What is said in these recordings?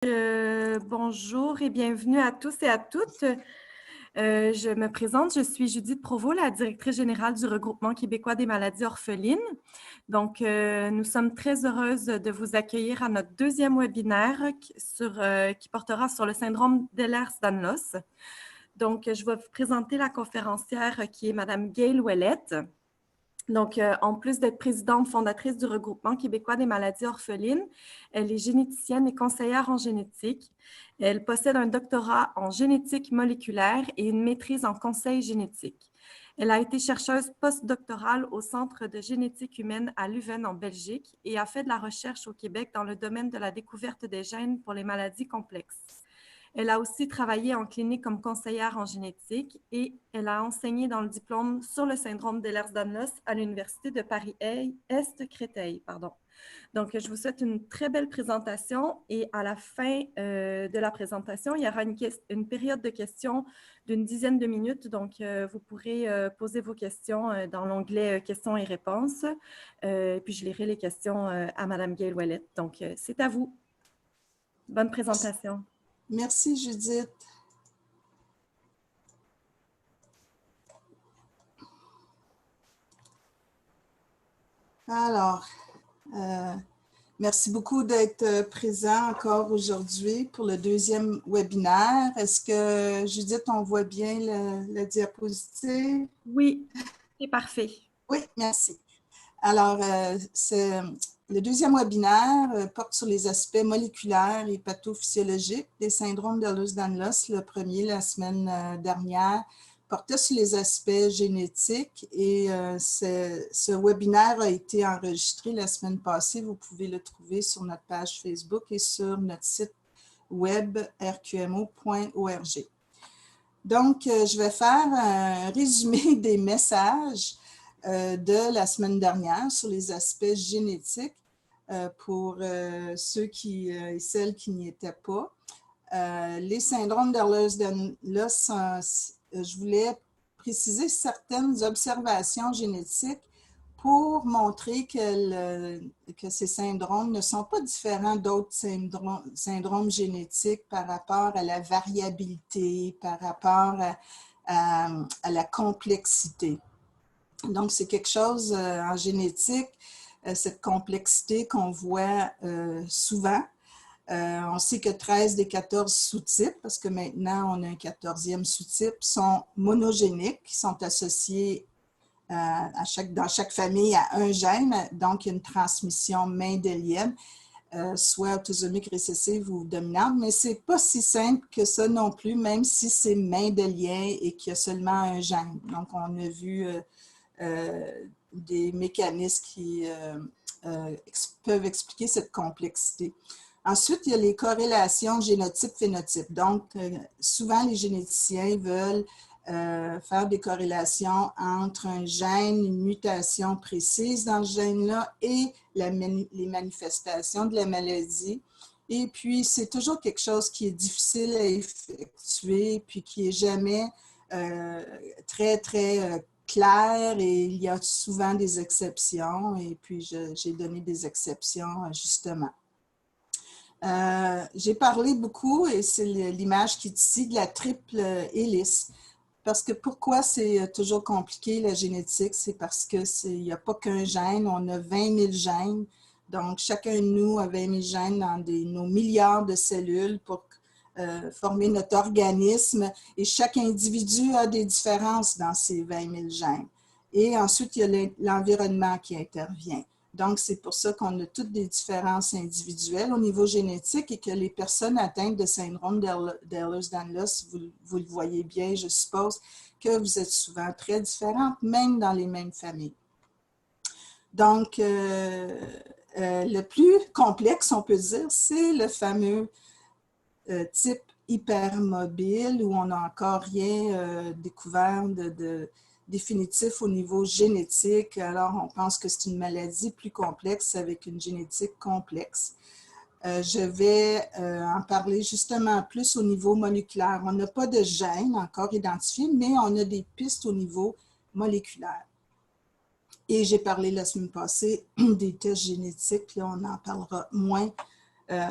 Bonjour et bienvenue à tous et à toutes. Je me présente, je suis Judith Provost, la directrice générale du Regroupement québécois des maladies orphelines. Donc, nous sommes très heureuses de vous accueillir à notre deuxième webinaire qui portera sur le syndrome d'Ehlers-Danlos. Donc, je vais vous présenter la conférencière qui est Madame Gail Ouellette. Donc, en plus d'être présidente fondatrice du Regroupement québécois des maladies orphelines, elle est généticienne et conseillère en génétique. Elle possède un doctorat en génétique moléculaire et une maîtrise en conseil génétique. Elle a été chercheuse postdoctorale au Centre de génétique humaine à Leuven en Belgique et a fait de la recherche au Québec dans le domaine de la découverte des gènes pour les maladies complexes. Elle a aussi travaillé en clinique comme conseillère en génétique et elle a enseigné dans le diplôme sur le syndrome d'Ehlers-Danlos à l'Université de Paris-Est-Créteil. Donc, je vous souhaite une très belle présentation et à la fin de la présentation, il y aura une période de questions d'une dizaine de minutes. Donc, vous pourrez poser vos questions dans l'onglet questions et réponses. Puis, je lirai les questions à Mme Gail Ouellette. Donc, c'est à vous. Bonne présentation. Merci, Judith. Alors, merci beaucoup d'être présent encore aujourd'hui pour le deuxième webinaire. Est-ce que, Judith, on voit bien la diapositive? Oui, c'est parfait. Oui, merci. Alors, le deuxième webinaire porte sur les aspects moléculaires et pathophysiologiques des syndromes d'Ehlers-Danlos. Le premier, la semaine dernière, portait sur les aspects génétiques et ce webinaire a été enregistré la semaine passée. Vous pouvez le trouver sur notre page Facebook et sur notre site web rqmo.org. Donc, je vais faire un résumé des messages de la semaine dernière sur les aspects génétiques pour ceux et celles qui n'y étaient pas. Les syndromes d'Ehlers-Danlos, je voulais préciser certaines observations génétiques pour montrer que ces syndromes ne sont pas différents d'autres syndromes génétiques par rapport à la variabilité, par rapport à la complexité. Donc, c'est quelque chose en génétique, cette complexité qu'on voit souvent. On sait que 13 des 14 sous-types, parce que maintenant on a un 14e sous-type, sont monogéniques, qui sont associés dans chaque famille à un gène, donc il y a une transmission mendélienne, soit autosomique récessive ou dominante, mais ce n'est pas si simple que ça non plus, même si c'est mendélien et qu'il y a seulement un gène. Donc, on a vu des mécanismes qui peuvent expliquer cette complexité. Ensuite, il y a les corrélations génotype-phénotype. Donc, souvent, les généticiens veulent faire des corrélations entre un gène, une mutation précise dans le gène-là et les manifestations de la maladie. Et puis, c'est toujours quelque chose qui est difficile à effectuer, puis qui n'est jamais très, très clair, et il y a souvent des exceptions, et puis j'ai donné des exceptions, justement. J'ai parlé beaucoup, et c'est l'image qui est ici, de la triple hélice. Parce que pourquoi c'est toujours compliqué, la génétique? C'est parce qu'il n'y a pas qu'un gène, on a 20 000 gènes. Donc, chacun de nous a 20 000 gènes dans nos milliards de cellules pour former notre organisme. Et chaque individu a des différences dans ces 20 000 gènes. Et ensuite, il y a l'environnement qui intervient. Donc, c'est pour ça qu'on a toutes des différences individuelles au niveau génétique et que les personnes atteintes de syndrome d'Ehlers-Danlos, vous le voyez bien, je suppose, que vous êtes souvent très différentes, même dans les mêmes familles. Donc, le plus complexe, on peut dire, c'est le fameux type hypermobile où on n'a encore rien découvert définitif au niveau génétique. Alors, on pense que c'est une maladie plus complexe avec une génétique complexe. Je vais en parler justement plus au niveau moléculaire. On n'a pas de gènes encore identifiés, mais on a des pistes au niveau moléculaire. Et j'ai parlé la semaine passée des tests génétiques. Là, on en parlera moins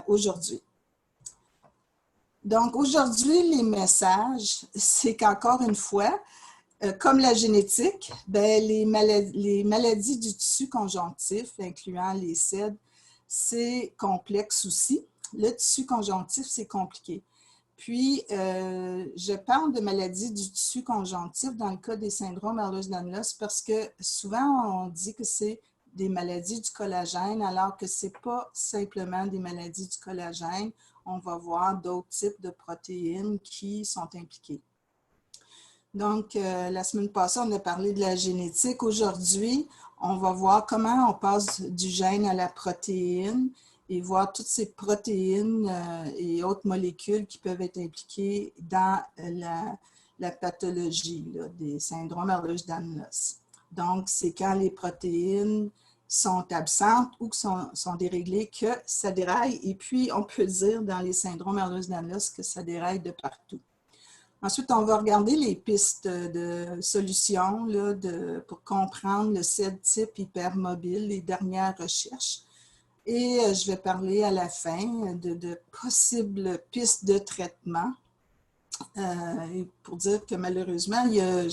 aujourd'hui. Donc, aujourd'hui, les messages, c'est qu'encore une fois, comme la génétique, ben, les maladies du tissu conjonctif, incluant les SED, c'est complexe aussi. Le tissu conjonctif, c'est compliqué. Puis, je parle de maladies du tissu conjonctif dans le cas des syndromes Ehlers-Danlos parce que souvent, on dit que c'est des maladies du collagène, alors que ce n'est pas simplement des maladies du collagène. On va voir d'autres types de protéines qui sont impliquées. Donc, la semaine passée, on a parlé de la génétique. Aujourd'hui, on va voir comment on passe du gène à la protéine et voir toutes ces protéines et autres molécules qui peuvent être impliquées dans la pathologie là, des syndromes Ehlers-Danlos. Donc, c'est quand les protéines sont absentes ou sont déréglées que ça déraille. Et puis, on peut dire dans les syndromes Ehlers-Danlos que ça déraille de partout. Ensuite, on va regarder les pistes de solutions là, pour comprendre le SED type hypermobile, les dernières recherches. Et je vais parler à la fin de possibles pistes de traitement pour dire que malheureusement, il n'y a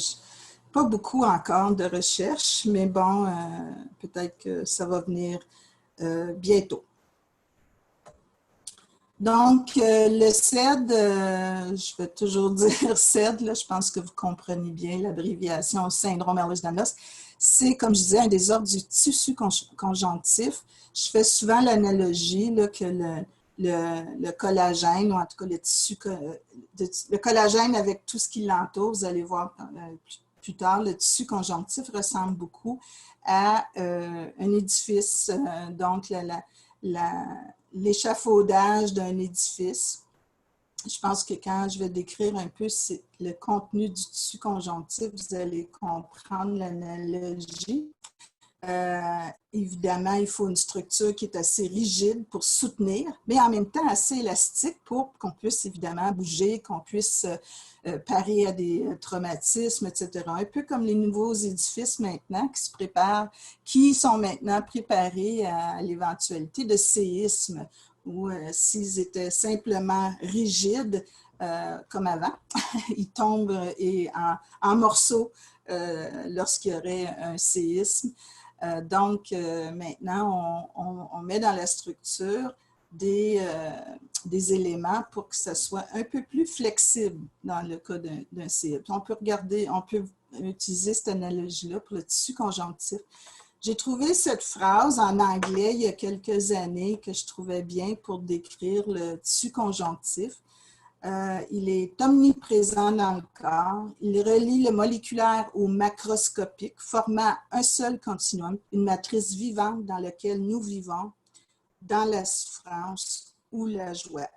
pas beaucoup encore de recherches, mais bon, peut-être que ça va venir bientôt. Donc, le SED, je vais toujours dire SED, là, je pense que vous comprenez bien l'abréviation syndrome Ehlers-Danlos. C'est, comme je disais, un désordre du tissu conjonctif. Je fais souvent l'analogie que le collagène, ou en tout cas le tissu, le collagène avec tout ce qui l'entoure, vous allez voir plus tard, le tissu conjonctif ressemble beaucoup à un édifice, donc l'échafaudage d'un édifice. Je pense que quand je vais décrire un peu le contenu du tissu conjonctif, vous allez comprendre l'analogie. Évidemment, il faut une structure qui est assez rigide pour soutenir, mais en même temps assez élastique pour qu'on puisse évidemment bouger, qu'on puisse parer à des traumatismes, etc. Un peu comme les nouveaux édifices maintenant qui se préparent, qui sont maintenant préparés à l'éventualité de séisme, ou s'ils étaient simplement rigides, comme avant, ils tombent en morceaux lorsqu'il y aurait un séisme. Donc, maintenant, on met dans la structure des éléments pour que ça soit un peu plus flexible dans le cas d'un CE. On peut regarder, on peut utiliser cette analogie-là pour le tissu conjonctif. J'ai trouvé cette phrase en anglais il y a quelques années que je trouvais bien pour décrire le tissu conjonctif. Il est omniprésent dans le corps. Il relie le moléculaire au macroscopique, formant un seul continuum, une matrice vivante dans laquelle nous vivons, dans la souffrance ou la joie.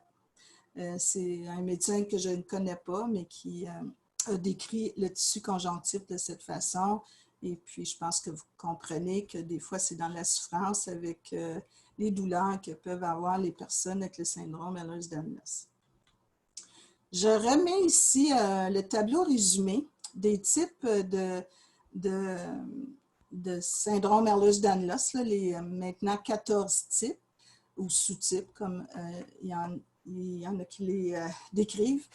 C'est un médecin que je ne connais pas, mais qui a décrit le tissu conjonctif de cette façon. Et puis, je pense que vous comprenez que des fois, c'est dans la souffrance avec les douleurs que peuvent avoir les personnes avec le syndrome Ehlers-Danlos. Je remets ici le tableau résumé des types de syndrome Ehlers-Danlos, les maintenant 14 types ou sous-types, comme il y en a qui les décrivent.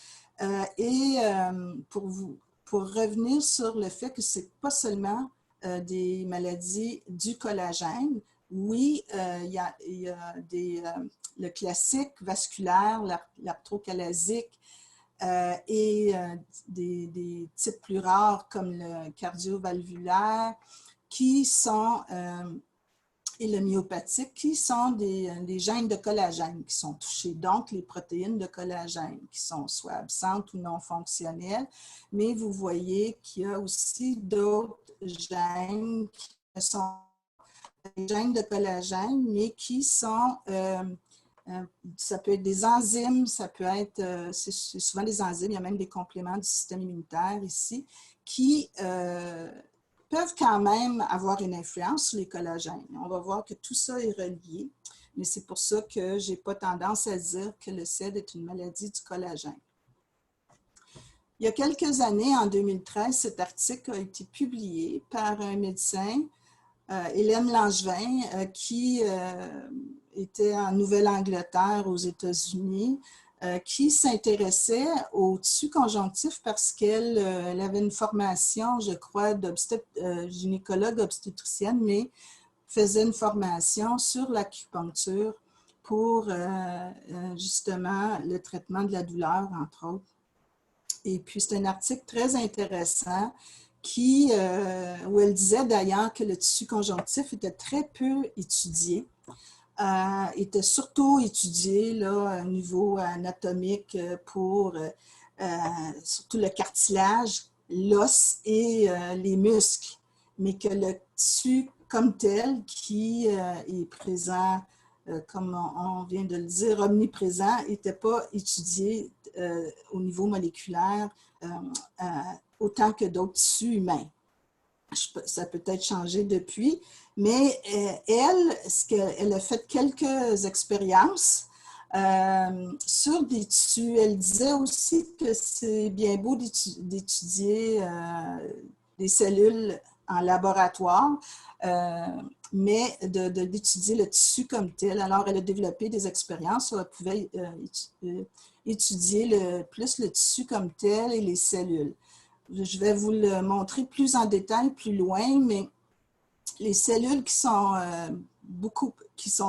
Pour revenir sur le fait que ce n'est pas seulement des maladies du collagène. Oui, il y a le classique vasculaire, l'arthrocalasique, et des types plus rares comme le cardio-valvulaire qui sont, et le myopathique, qui sont des gènes de collagène qui sont touchés, donc les protéines de collagène qui sont soit absentes ou non fonctionnelles. Mais vous voyez qu'il y a aussi d'autres gènes qui sont des gènes de collagène, mais qui sont ça peut être des enzymes, ça peut être, c'est souvent des enzymes, il y a même des compléments du système immunitaire ici, qui peuvent quand même avoir une influence sur les collagènes. On va voir que tout ça est relié, mais c'est pour ça que je n'ai pas tendance à dire que le SED est une maladie du collagène. Il y a quelques années, en 2013, cet article a été publié par un médecin, Hélène Langevin, qui était en Nouvelle-Angleterre aux États-Unis qui s'intéressait au tissu conjonctif parce qu'elle avait une formation, je crois, gynécologue obstétricienne, mais faisait une formation sur l'acupuncture pour justement le traitement de la douleur, entre autres. Et puis, c'est un article très intéressant où elle disait d'ailleurs que le tissu conjonctif était très peu étudié. Était surtout étudié là, au niveau anatomique pour surtout le cartilage, l'os et les muscles, mais que le tissu comme tel qui est présent, comme on vient de le dire, omniprésent, n'était pas étudié au niveau moléculaire autant que d'autres tissus humains. Ça a peut-être changé depuis, mais elle a fait quelques expériences sur des tissus. Elle disait aussi que c'est bien beau d'étudier des cellules en laboratoire, mais d'étudier le tissu comme tel. Alors, elle a développé des expériences où elle pouvait étudier plus le tissu comme tel et les cellules. Je vais vous le montrer plus en détail, plus loin, mais les cellules qui sont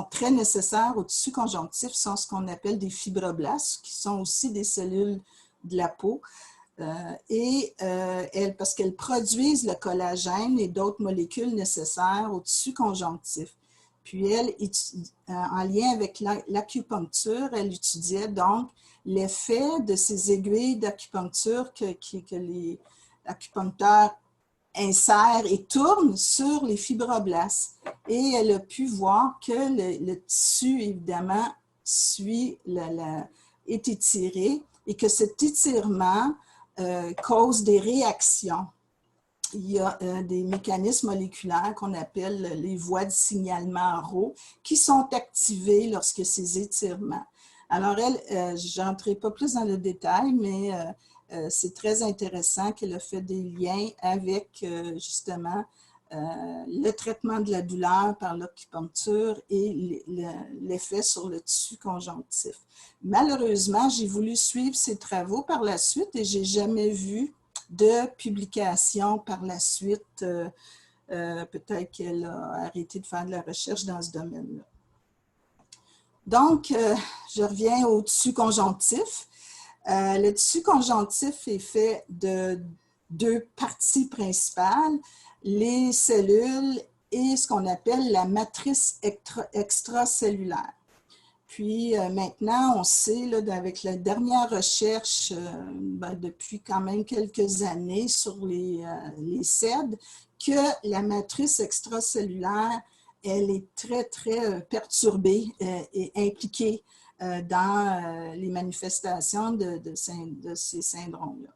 très nécessaires au tissu conjonctif sont ce qu'on appelle des fibroblastes, qui sont aussi des cellules de la peau. Parce qu'elles produisent le collagène et d'autres molécules nécessaires au tissu conjonctif. Puis elle, en lien avec l'acupuncture, elle étudiait donc l'effet de ces aiguilles d'acupuncture que les acupuncteurs insèrent et tournent sur les fibroblastes. Et elle a pu voir que le tissu, évidemment, est étiré et que cet étirement cause des réactions. Il y a des mécanismes moléculaires qu'on appelle les voies de signalement Rho qui sont activées lorsque ces étirements. Alors, je n'entrerai pas plus dans le détail, mais c'est très intéressant qu'elle a fait des liens avec justement le traitement de la douleur par l'acupuncture et l'effet sur le tissu conjonctif. Malheureusement, j'ai voulu suivre ses travaux par la suite et je n'ai jamais vu de publication par la suite. Peut-être qu'elle a arrêté de faire de la recherche dans ce domaine-là. Donc, je reviens au tissu conjonctif. Le tissu conjonctif est fait de deux parties principales, les cellules et ce qu'on appelle la matrice extracellulaire. Puis maintenant, on sait, là, avec la dernière recherche depuis quand même quelques années sur les SED, que la matrice extracellulaire, elle est très, très perturbée et impliquée dans les manifestations de ces syndromes-là.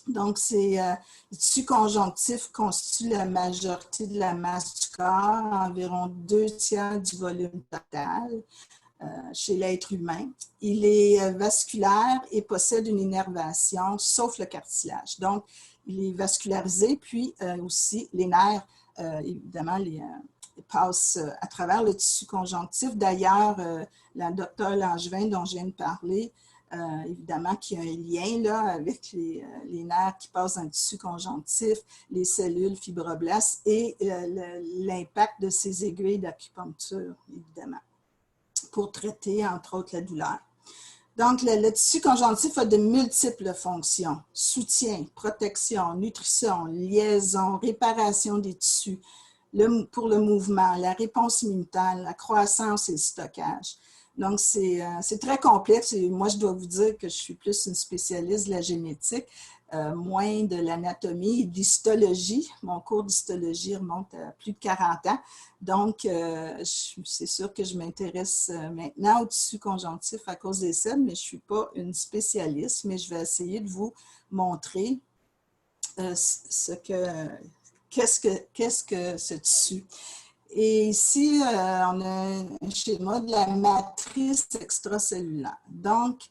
Donc, le tissu conjonctif constitue la majorité de la masse du corps, environ 2/3 du volume total chez l'être humain. Il est vasculaire et possède une innervation, sauf le cartilage. Donc, il est vascularisé, puis aussi les nerfs, évidemment, passent à travers le tissu conjonctif. D'ailleurs, la docteure Langevin, dont je viens de parler, évidemment qu'il y a un lien là, avec les nerfs qui passent dans le tissu conjonctif, les cellules fibroblastes et l'impact de ces aiguilles d'acupuncture, évidemment, pour traiter, entre autres, la douleur. Donc, le tissu conjonctif a de multiples fonctions: soutien, protection, nutrition, liaison, réparation des tissus, pour le mouvement, la réponse immunitaire, la croissance et le stockage. Donc, c'est très complexe et moi, je dois vous dire que je suis plus une spécialiste de la génétique, moins de l'anatomie et de l'histologie. Mon cours d'histologie remonte à plus de 40 ans. Donc, c'est sûr que je m'intéresse maintenant au tissu conjonctif à cause des SED, mais je ne suis pas une spécialiste, mais je vais essayer de vous montrer qu'est-ce que ce tissu. Et ici, on a un schéma de la matrice extracellulaire. Donc,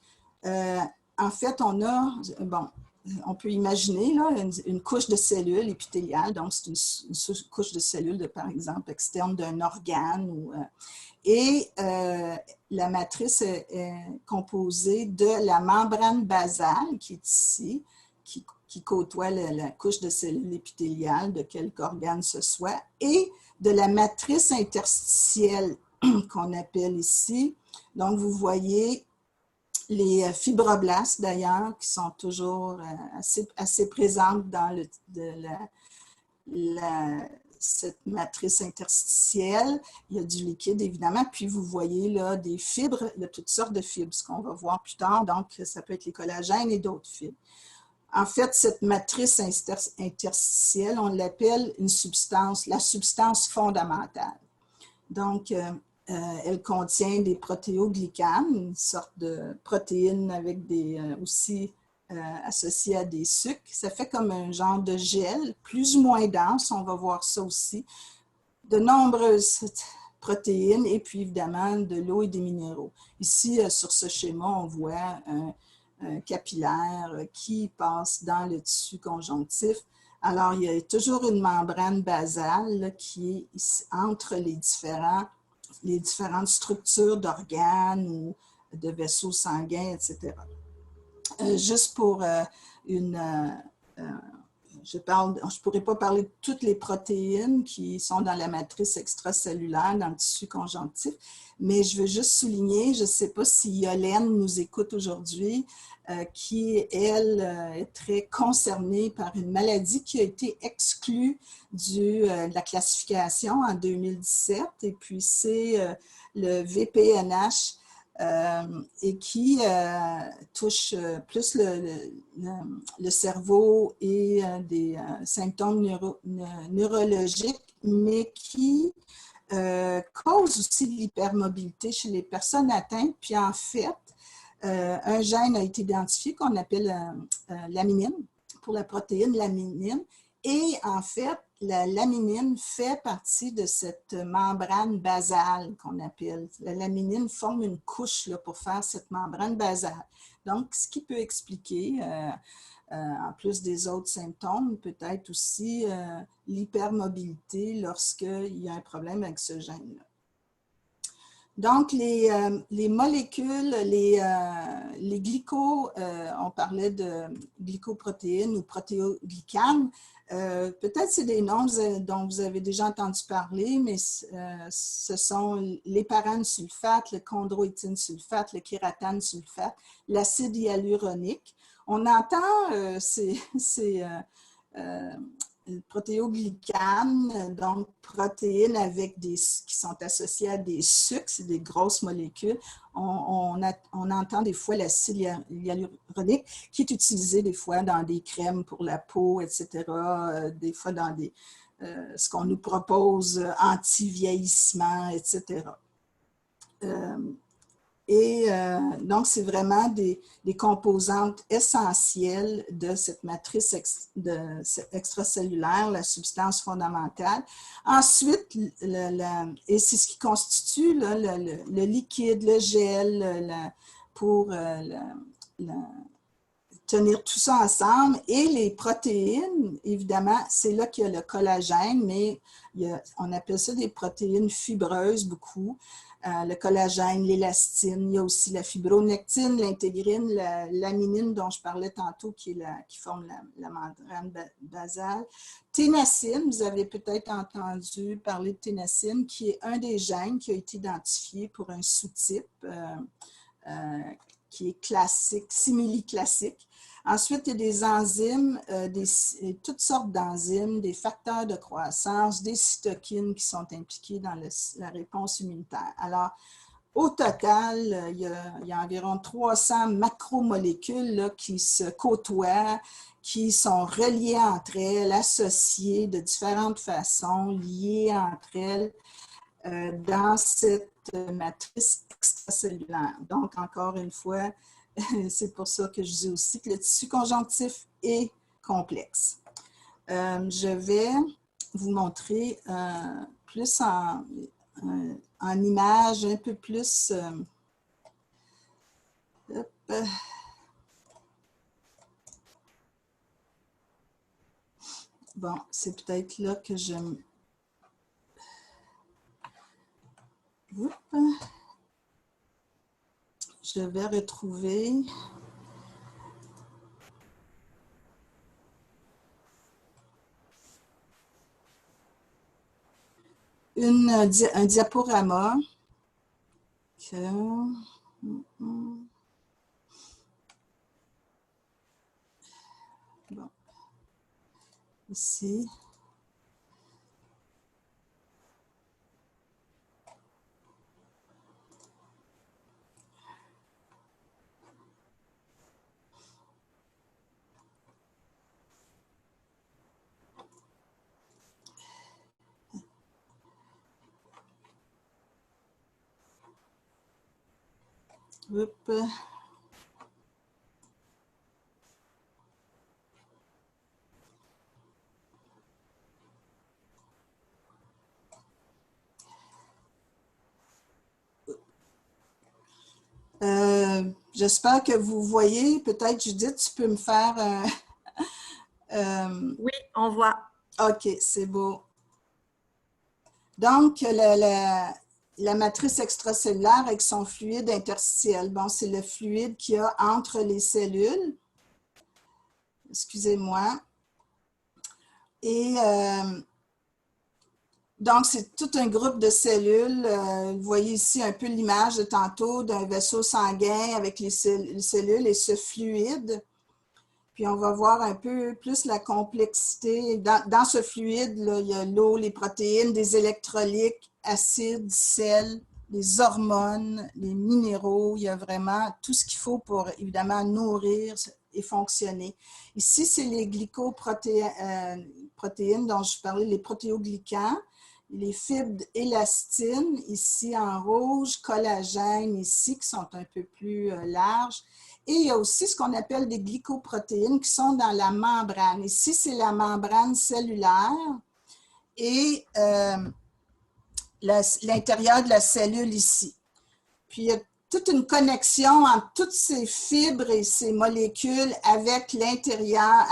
en fait, on peut imaginer là, une couche de cellules épithéliales. Donc, c'est une couche de cellules, par exemple, externe d'un organe. Et la matrice est composée de la membrane basale qui est ici, qui côtoie la couche de cellules épithéliales de quelque organe ce soit, et de la matrice interstitielle qu'on appelle ici. Donc, vous voyez les fibroblastes d'ailleurs, qui sont toujours assez présentes dans cette matrice interstitielle. Il y a du liquide, évidemment, puis vous voyez là des fibres, il y a toutes sortes de fibres, ce qu'on va voir plus tard, donc ça peut être les collagènes et d'autres fibres. En fait, cette matrice interstitielle, on l'appelle une substance, la substance fondamentale. Donc, elle contient des protéoglycanes, une sorte de protéines avec aussi associées à des sucres. Ça fait comme un genre de gel, plus ou moins dense, on va voir ça aussi. De nombreuses protéines et puis évidemment de l'eau et des minéraux. Ici, sur ce schéma, on voit un capillaire qui passe dans le tissu conjonctif. Alors, il y a toujours une membrane basale là, qui est entre les différentes structures d'organes ou de vaisseaux sanguins, etc. Juste pour je ne pourrais pas parler de toutes les protéines qui sont dans la matrice extracellulaire, dans le tissu conjonctif, mais je veux juste souligner, je ne sais pas si Yolène nous écoute aujourd'hui, qui, elle, est très concernée par une maladie qui a été exclue de la classification en 2017, et puis c'est le VPNH, et qui touche plus le cerveau et des symptômes neurologiques, mais qui cause aussi de l'hypermobilité chez les personnes atteintes. Puis en fait, un gène a été identifié qu'on appelle laminine, pour la protéine laminine. Et en fait, la laminine fait partie de cette membrane basale qu'on appelle. La laminine forme une couche là, pour faire cette membrane basale. Donc, ce qui peut expliquer, en plus des autres symptômes, peut-être aussi l'hypermobilité lorsqu'il y a un problème avec ce gène-là. Donc, les molécules, les glycos, on parlait de glycoprotéines ou protéoglycanes. Peut-être c'est des noms dont vous avez déjà entendu parler, mais ce sont l'éparane sulfate, le chondroïtine sulfate, le kératane sulfate, l'acide hyaluronique. On entend ces protéoglycanes, donc protéines qui sont associées à des sucres, c'est des grosses molécules. On entend des fois l'acide hyaluronique qui est utilisé des fois dans des crèmes pour la peau, etc., des fois dans ce qu'on nous propose anti-vieillissement, etc. Donc, c'est vraiment des composantes essentielles de cette matrice extracellulaire, la substance fondamentale. Ensuite, et c'est ce qui constitue là, le liquide, le gel, pour tenir tout ça ensemble. Et les protéines, évidemment, c'est là qu'il y a le collagène, mais on appelle ça des protéines fibreuses beaucoup. Le collagène, l'élastine, il y a aussi la fibronectine, l'intégrine, l'aminine dont je parlais tantôt, qui forme la membrane basale. Ténacine, vous avez peut-être entendu parler de ténacine, qui est un des gènes qui a été identifié pour un sous-type qui est classique, simili-classique. Ensuite, il y a des enzymes, toutes sortes d'enzymes, des facteurs de croissance, des cytokines qui sont impliqués dans la réponse immunitaire. Alors, au total, il y a environ 300 macromolécules là, qui se côtoient, qui sont reliées entre elles, associées de différentes façons, liées entre elles dans cette matrice extracellulaire. Donc, encore une fois, c'est pour ça que je dis aussi que le tissu conjonctif est complexe. Je vais vous montrer plus en image, un peu plus... Bon, c'est peut-être là que je... Je vais retrouver. Un diaporama. Bon. Ici. Hop. J'espère que vous voyez. Peut-être, Judith, tu peux me faire Oui, on voit. OK, c'est beau. Donc, la matrice extracellulaire avec son fluide interstitiel. Bon, c'est le fluide qu'il y a entre les cellules. Excusez-moi. Et donc, c'est tout un groupe de cellules. Vous voyez ici un peu l'image de tantôt d'un vaisseau sanguin avec les cellules et ce fluide. Puis, on va voir un peu plus la complexité. Dans ce fluide, là, il y a l'eau, les protéines, des électrolytes, acides, sels, les hormones, les minéraux. Il y a vraiment tout ce qu'il faut pour, évidemment, nourrir et fonctionner. Ici, c'est les glycoprotéines dont je parlais, les protéoglycans, les fibres élastines, ici en rouge, collagène, ici, qui sont un peu plus larges. Et il y a aussi ce qu'on appelle des glycoprotéines qui sont dans la membrane. Ici, c'est la membrane cellulaire et l'intérieur de la cellule ici. Puis, il y a toute une connexion entre toutes ces fibres et ces molécules avec l'intérieur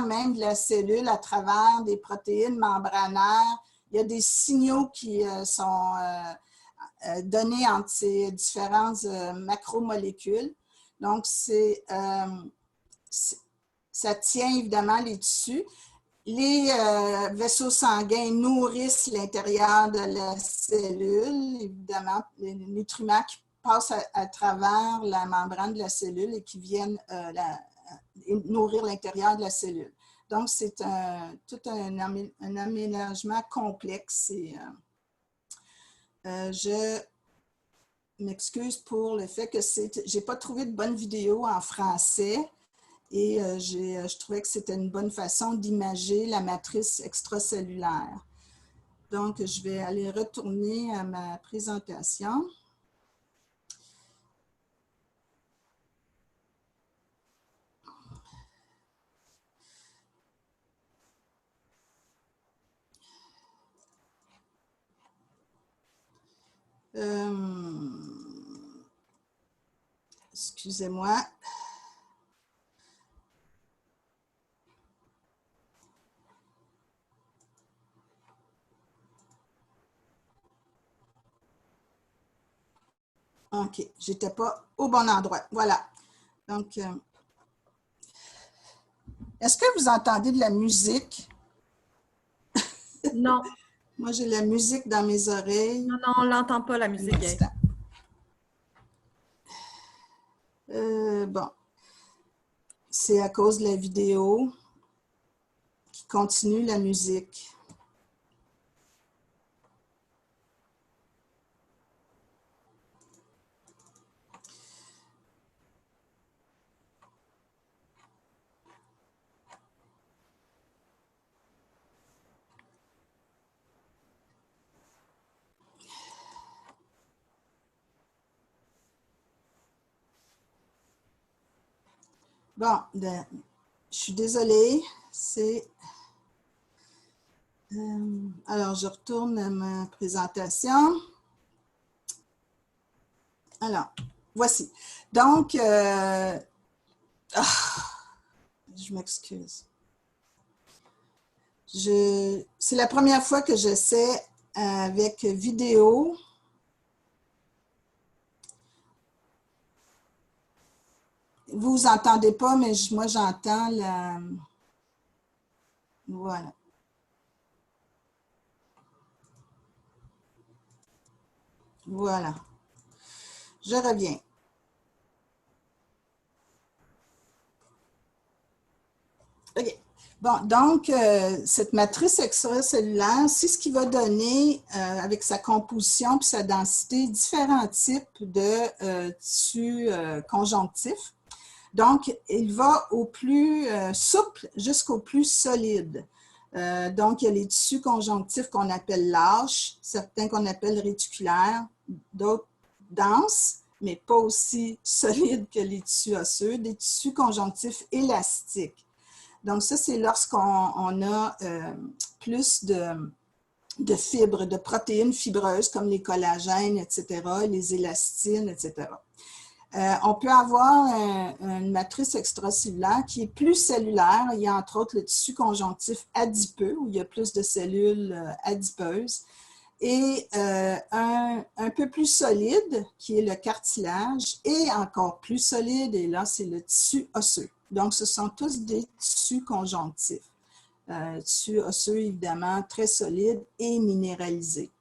même de la cellule à travers des protéines membranaires. Il y a des signaux qui sont donnés entre ces différentes macromolécules. Donc, ça tient évidemment les tissus. Les vaisseaux sanguins nourrissent l'intérieur de la cellule, évidemment, les nutriments qui passent à travers la membrane de la cellule et qui viennent nourrir l'intérieur de la cellule. Donc, c'est tout un aménagement complexe. Et, je m'excuse pour le fait que je n'ai pas trouvé de bonne vidéo en français. Et je trouvais que c'était une bonne façon d'imager la matrice extracellulaire. Donc, je vais aller retourner à ma présentation. Excusez-moi. OK, je n'étais pas au bon endroit. Voilà. Donc, est-ce que vous entendez de la musique? Non. Moi, j'ai la musique dans mes oreilles. Non, non, on l'entend pas, la musique. Bon. C'est à cause de la vidéo qui continue la musique. Bon, je suis désolée. Alors, je retourne à ma présentation. Alors, voici. Donc, je m'excuse. C'est la première fois que j'essaie avec vidéo. Vous entendez pas, mais moi, j'entends la... Voilà. Voilà. Je reviens. OK. Bon, donc, cette matrice extracellulaire, c'est ce qui va donner, avec sa composition et sa densité, différents types de tissus conjonctifs. Donc, il va au plus souple jusqu'au plus solide. Donc, il y a les tissus conjonctifs qu'on appelle lâches, certains qu'on appelle réticulaires, d'autres denses, mais pas aussi solides que les tissus osseux, des tissus conjonctifs élastiques. Donc, ça, c'est lorsqu'on a plus de fibres, de protéines fibreuses comme les collagènes, etc., les élastines, etc. On peut avoir une matrice extracellulaire qui est plus cellulaire. Il y a entre autres le tissu conjonctif adipeux, où il y a plus de cellules adipeuses, et un peu plus solide, qui est le cartilage, et encore plus solide, et là, c'est le tissu osseux. Donc, ce sont tous des tissus conjonctifs. Tissus osseux, évidemment, très solides et minéralisés.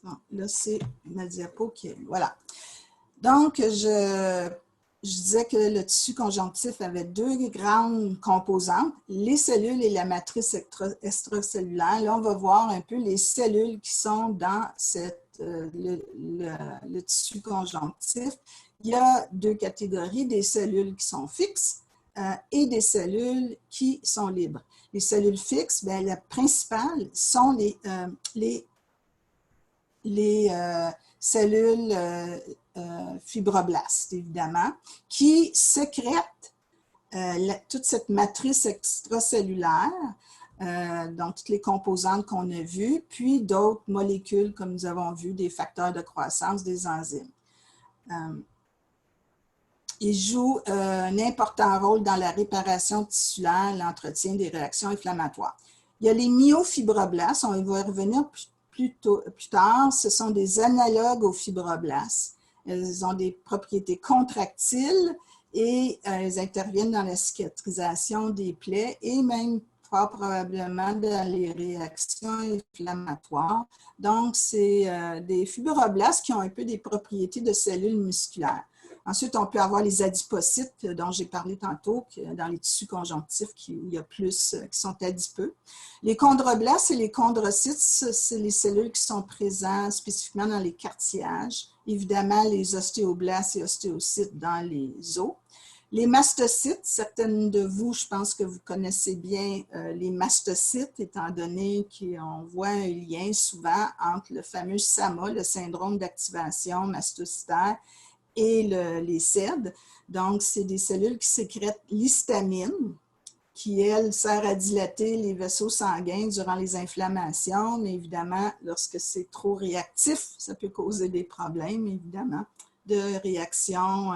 Bon, là, c'est ma diapo qui est... Voilà. Donc, je disais que le tissu conjonctif avait deux grandes composantes, les cellules et la matrice extracellulaire. Là, on va voir un peu les cellules qui sont dans le tissu conjonctif. Il y a deux catégories, des cellules qui sont fixes et des cellules qui sont libres. Les cellules fixes, bien, la principale sont les cellules fibroblastes, évidemment, qui sécrètent toute cette matrice extracellulaire, donc toutes les composantes qu'on a vues, puis d'autres molécules, comme nous avons vu, des facteurs de croissance, des enzymes. Ils jouent un important rôle dans la réparation tissulaire, l'entretien des réactions inflammatoires. Il y a les myofibroblastes, on va y revenir plus tard, ce sont des analogues aux fibroblastes. Elles ont des propriétés contractiles et elles interviennent dans la cicatrisation des plaies et même fort probablement dans les réactions inflammatoires. Donc, c'est des fibroblastes qui ont un peu des propriétés de cellules musculaires. Ensuite, on peut avoir les adipocytes dont j'ai parlé tantôt, dans les tissus conjonctifs, il y a plus qui sont adipeux. Les chondroblastes et les chondrocytes, c'est les cellules qui sont présentes spécifiquement dans les cartilages. Évidemment, les ostéoblastes et ostéocytes dans les os. Les mastocytes, certaines de vous, je pense que vous connaissez bien les mastocytes, étant donné qu'on voit un lien souvent entre le fameux SAMA, le syndrome d'activation mastocytaire, et les SED. Donc, c'est des cellules qui sécrètent l'histamine, qui, elle, sert à dilater les vaisseaux sanguins durant les inflammations, mais évidemment, lorsque c'est trop réactif, ça peut causer des problèmes, évidemment, de réactions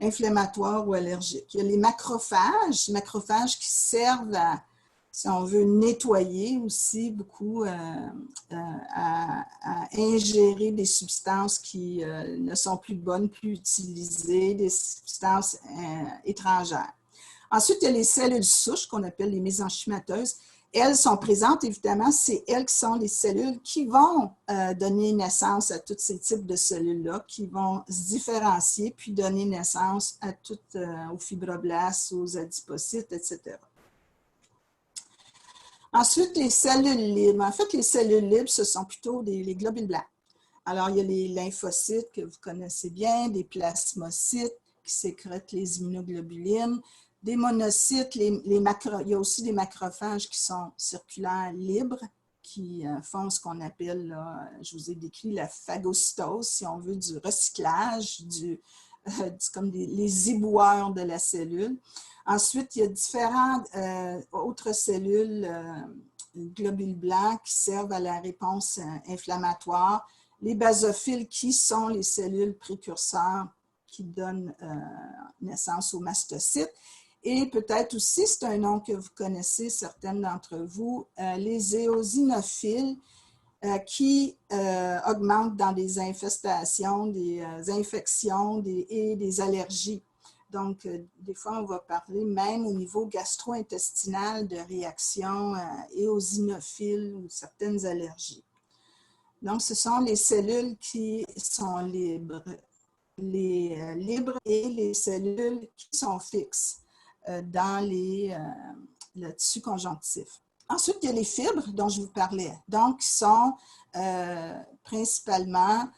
inflammatoires ou allergiques. Il y a les macrophages qui servent à, si on veut, nettoyer aussi beaucoup, à ingérer des substances qui ne sont plus bonnes, plus utilisées, des substances étrangères. Ensuite, il y a les cellules souches qu'on appelle les mésenchymateuses. Elles sont présentes, évidemment, c'est elles qui sont les cellules qui vont donner naissance à tous ces types de cellules-là, qui vont se différencier puis donner naissance à aux fibroblastes, aux adipocytes, etc. Ensuite, les cellules libres. En fait, les cellules libres, ce sont plutôt les globules blancs. Alors, il y a les lymphocytes que vous connaissez bien, des plasmocytes qui sécrètent les immunoglobulines, des monocytes, il y a aussi des macrophages qui sont circulaires libres, qui font ce qu'on appelle, là, je vous ai décrit la phagocytose, si on veut, du recyclage, comme les éboueurs de la cellule. Ensuite, il y a différentes autres cellules, globules blancs, qui servent à la réponse inflammatoire. Les basophiles, qui sont les cellules précurseurs qui donnent naissance aux mastocytes. Et peut-être aussi, c'est un nom que vous connaissez, certaines d'entre vous, les éosinophiles, qui augmentent dans des infestations, des infections et des allergies. Donc, des fois, on va parler même au niveau gastro-intestinal de réactions éosinophiles ou certaines allergies. Donc, ce sont les cellules qui sont libres et les cellules qui sont fixes dans le tissu conjonctif. Ensuite, il y a les fibres dont je vous parlais, donc qui sont principalement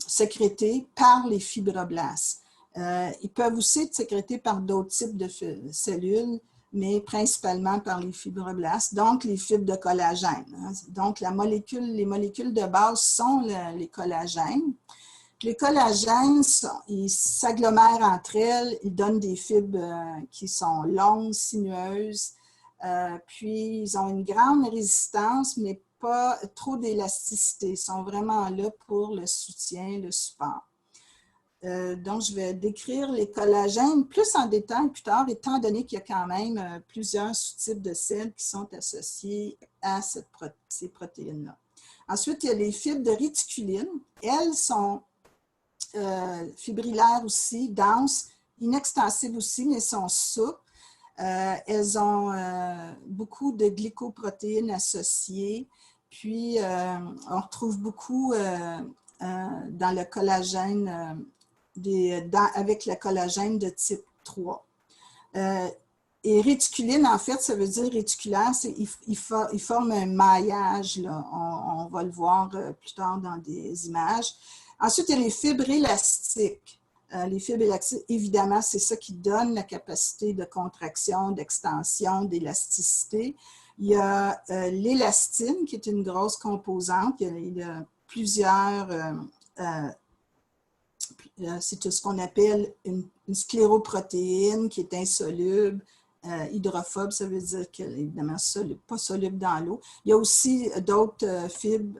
sécrétés par les fibroblastes. Ils peuvent aussi être sécrétés par d'autres types de cellules, mais principalement par les fibroblastes, donc les fibres de collagène. Donc, les molécules de base sont les collagènes. Les collagènes, ils s'agglomèrent entre elles, ils donnent des fibres qui sont longues, sinueuses, puis ils ont une grande résistance, mais pas trop d'élasticité. Ils sont vraiment là pour le soutien, le support. Donc, je vais décrire les collagènes plus en détail plus tard, étant donné qu'il y a quand même plusieurs sous-types de sels qui sont associés à ces protéines-là. Ensuite, il y a les fibres de réticuline. Elles sont fibrillaires aussi, denses, inextensibles aussi, mais sont souples. Elles ont beaucoup de glycoprotéines associées. Puis, on retrouve beaucoup dans le collagène, avec le collagène de type 3. Et réticuline, en fait, ça veut dire réticulaire, il forme un maillage, là. On va le voir plus tard dans des images. Ensuite, il y a les fibres élastiques. Les fibres élastiques, évidemment, c'est ça qui donne la capacité de contraction, d'extension, d'élasticité. Il y a l'élastine, qui est une grosse composante. Il y a plusieurs... c'est tout ce qu'on appelle une scléroprotéine qui est insoluble. Hydrophobe, ça veut dire qu'elle est évidemment pas soluble dans l'eau. Il y a aussi d'autres fibres,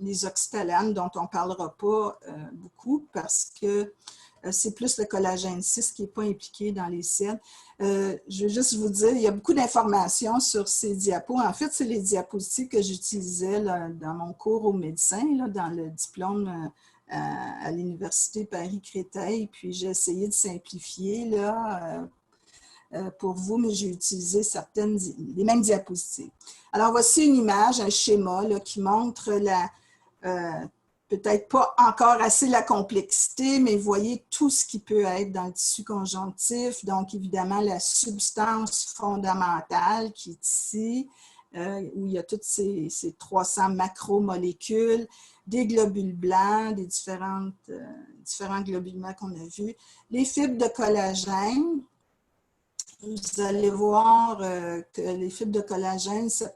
les oxytalanes, dont on ne parlera pas beaucoup parce que c'est plus le collagène 6 qui n'est pas impliqué dans les selles. Je veux juste vous dire, il y a beaucoup d'informations sur ces diapos. En fait, c'est les diapositives que j'utilisais dans mon cours au médecin, là, dans le diplôme à l'Université Paris-Créteil. Puis j'ai essayé de simplifier là, pour vous, mais j'ai utilisé les mêmes diapositives. Alors, voici une image, un schéma là, qui montre peut-être pas encore assez la complexité, mais vous voyez tout ce qui peut être dans le tissu conjonctif. Donc, évidemment, la substance fondamentale qui est ici, où il y a toutes ces 300 macromolécules, des globules blancs, des différents globules blancs qu'on a vus, les fibres de collagène. Vous allez voir que les fibres de collagène, ça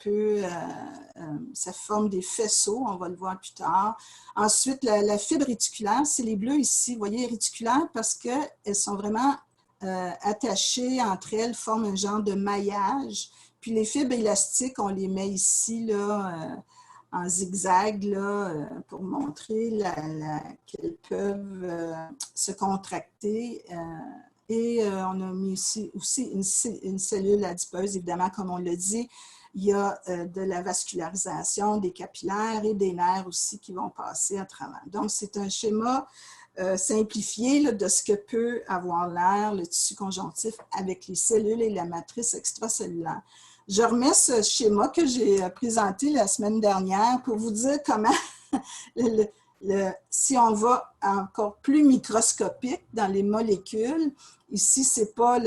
forme des faisceaux, on va le voir plus tard. Ensuite, la fibre réticulaire, c'est les bleus ici. Vous voyez, réticulaires parce qu'elles sont vraiment attachées entre elles, forment un genre de maillage. Puis les fibres élastiques, on les met ici là, en zigzag là, pour montrer qu'elles peuvent se contracter. Et on a mis ici aussi une cellule adipeuse, évidemment, comme on l'a dit. Il y a de la vascularisation des capillaires et des nerfs aussi qui vont passer à travers. Donc, c'est un schéma simplifié là, de ce que peut avoir l'air le tissu conjonctif avec les cellules et la matrice extracellulaire. Je remets ce schéma que j'ai présenté la semaine dernière pour vous dire comment si on va encore plus microscopique dans les molécules, ici, ce n'est pas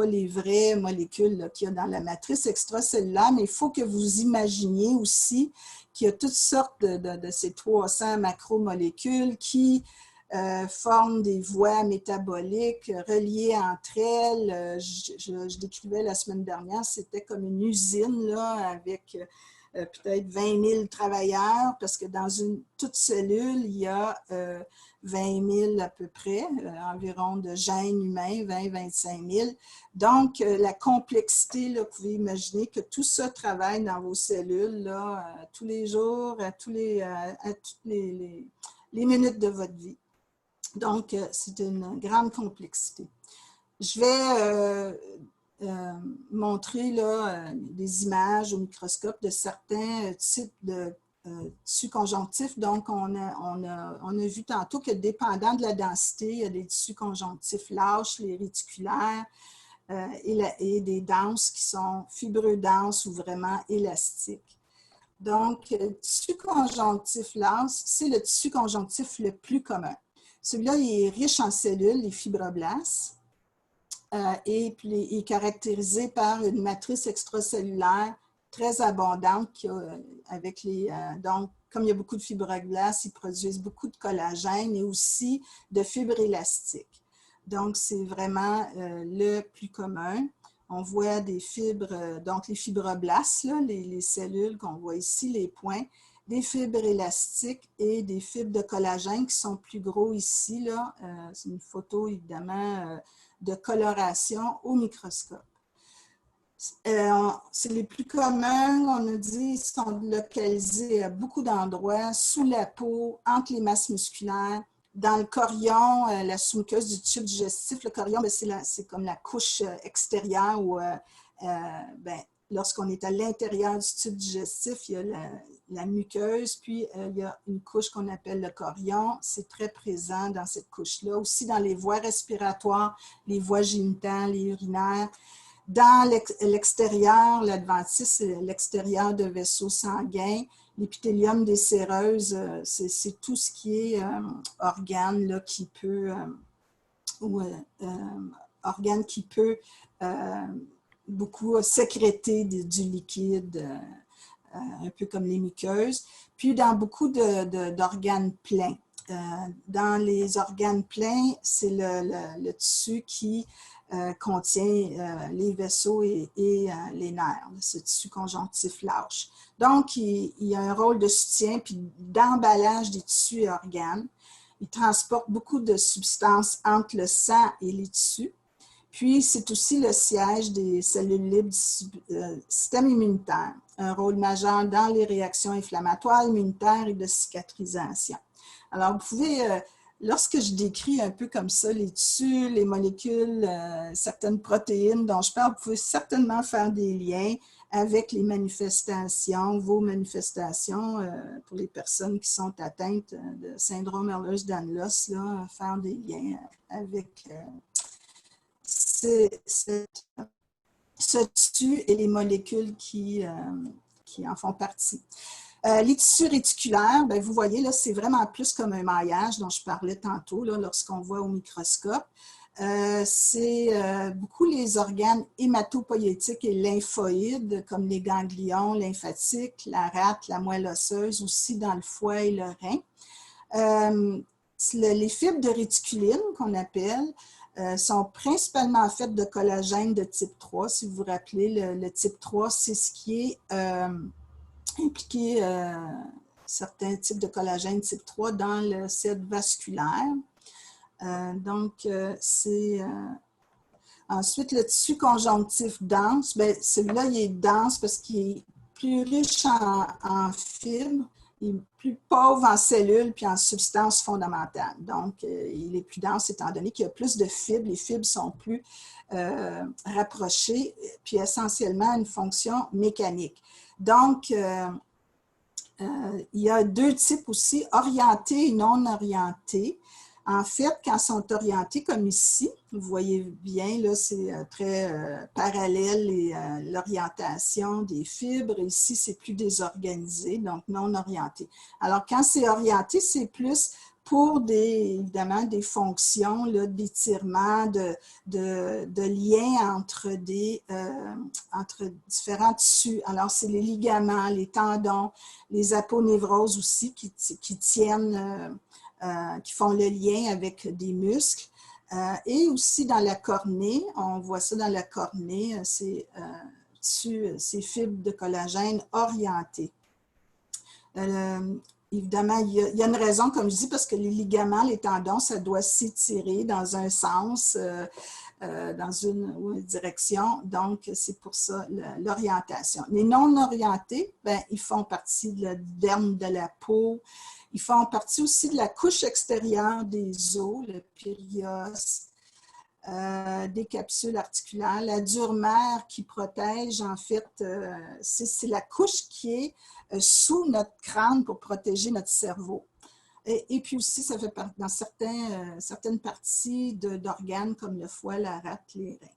les vraies molécules qu'il y a dans la matrice extracellulaire, mais il faut que vous imaginiez aussi qu'il y a toutes sortes de ces 300 macromolécules qui forment des voies métaboliques reliées entre elles. Je décrivais la semaine dernière, c'était comme une usine là, avec peut-être 20 000 travailleurs, parce que dans toute cellule, il y a 20 000 à peu près, environ de gènes humains, 20-25 000. Donc, la complexité, là, vous pouvez imaginer que tout ça travaille dans vos cellules là, tous les jours, à toutes les minutes de votre vie. Donc, c'est une grande complexité. Je vais montrer là, des images au microscope de certains types de tissus conjonctifs. Donc, on a vu tantôt que dépendant de la densité, il y a des tissus conjonctifs lâches, les réticulaires, et des denses qui sont fibreux denses ou vraiment élastiques. Donc, le tissu conjonctif lâche, c'est le tissu conjonctif le plus commun. Celui-là, il est riche en cellules, les fibroblastes, et puis il est caractérisé par une matrice extracellulaire très abondante avec donc, comme il y a beaucoup de fibroblastes, ils produisent beaucoup de collagène et aussi de fibres élastiques. Donc, c'est vraiment le plus commun. On voit des fibres, donc les fibroblastes, là, les cellules qu'on voit ici, les points, des fibres élastiques et des fibres de collagène qui sont plus gros ici, là. C'est une photo, évidemment, de coloration au microscope. C'est les plus communs, on a dit, sont localisés à beaucoup d'endroits, sous la peau, entre les masses musculaires, dans le chorion, la sous-muqueuse du tube digestif. Le chorion, c'est comme la couche extérieure où, lorsqu'on est à l'intérieur du tube digestif, il y a la muqueuse, puis il y a une couche qu'on appelle le chorion. C'est très présent dans cette couche-là. Aussi dans les voies respiratoires, les voies génitales, les urinaires. Dans l'extérieur, l'adventice, c'est l'extérieur de vaisseaux sanguins. L'épithélium des séreuses, c'est tout ce qui est organe là, qui peut, organe qui peut beaucoup sécréter du liquide, un peu comme les muqueuses. Puis dans beaucoup d'organes pleins. Dans les organes pleins, c'est le tissu qui contient les vaisseaux et les nerfs, ce tissu conjonctif lâche. Donc, il y a un rôle de soutien puis d'emballage des tissus et organes. Il transporte beaucoup de substances entre le sang et les tissus. Puis, c'est aussi le siège des cellules libres du système immunitaire, un rôle majeur dans les réactions inflammatoires, immunitaires et de cicatrisation. Alors, vous pouvez, lorsque je décris un peu comme ça les tissus, les molécules, certaines protéines dont je parle, vous pouvez certainement faire des liens avec les manifestations, vos manifestations pour les personnes qui sont atteintes de syndrome Ehlers-Danlos, faire des liens avec ce tissu et les molécules qui en font partie. Les tissus réticulaires, bien, vous voyez, là, c'est vraiment plus comme un maillage dont je parlais tantôt, lorsqu'on voit au microscope. C'est beaucoup les organes hématopoïétiques et lymphoïdes, comme les ganglions lymphatiques, la rate, la moelle osseuse, aussi dans le foie et le rein. Les fibres de réticuline, qu'on appelle, sont principalement faites de collagène de type 3. Si vous vous rappelez, le type 3, c'est ce qui est impliqué certains types de collagène type 3 dans le site vasculaire. Ensuite, le tissu conjonctif dense, bien, celui-là, il est dense parce qu'il est plus riche en fibres, il est plus pauvre en cellules puis en substances fondamentales. Donc, il est plus dense étant donné qu'il y a plus de fibres. Les fibres sont plus rapprochées, puis essentiellement une fonction mécanique. Donc, il y a deux types aussi, orientés et non orientés. En fait, quand ils sont orientés comme ici, vous voyez bien, là, c'est très parallèle l'orientation des fibres. Ici, c'est plus désorganisé, donc non orienté. Alors, quand c'est orienté, c'est plus pour évidemment des fonctions d'étirement, de lien entre différents tissus. Alors, c'est les ligaments, les tendons, les aponevroses aussi qui tiennent, qui font le lien avec des muscles. Et aussi dans la cornée, on voit ça dans la cornée, ces fibres de collagène orientées. Évidemment, il y a une raison, comme je dis, parce que les ligaments, les tendons, ça doit s'étirer dans un sens, dans une direction. Donc, c'est pour ça l'orientation. Les non-orientés, ben, ils font partie de la derme de la peau. Ils font partie aussi de la couche extérieure des os, le périos. des capsules articulaires. La dure-mère qui protège, en fait, c'est la couche qui est sous notre crâne pour protéger notre cerveau. Et puis aussi, ça fait partie dans certaines parties d'organes comme le foie, la rate, les reins.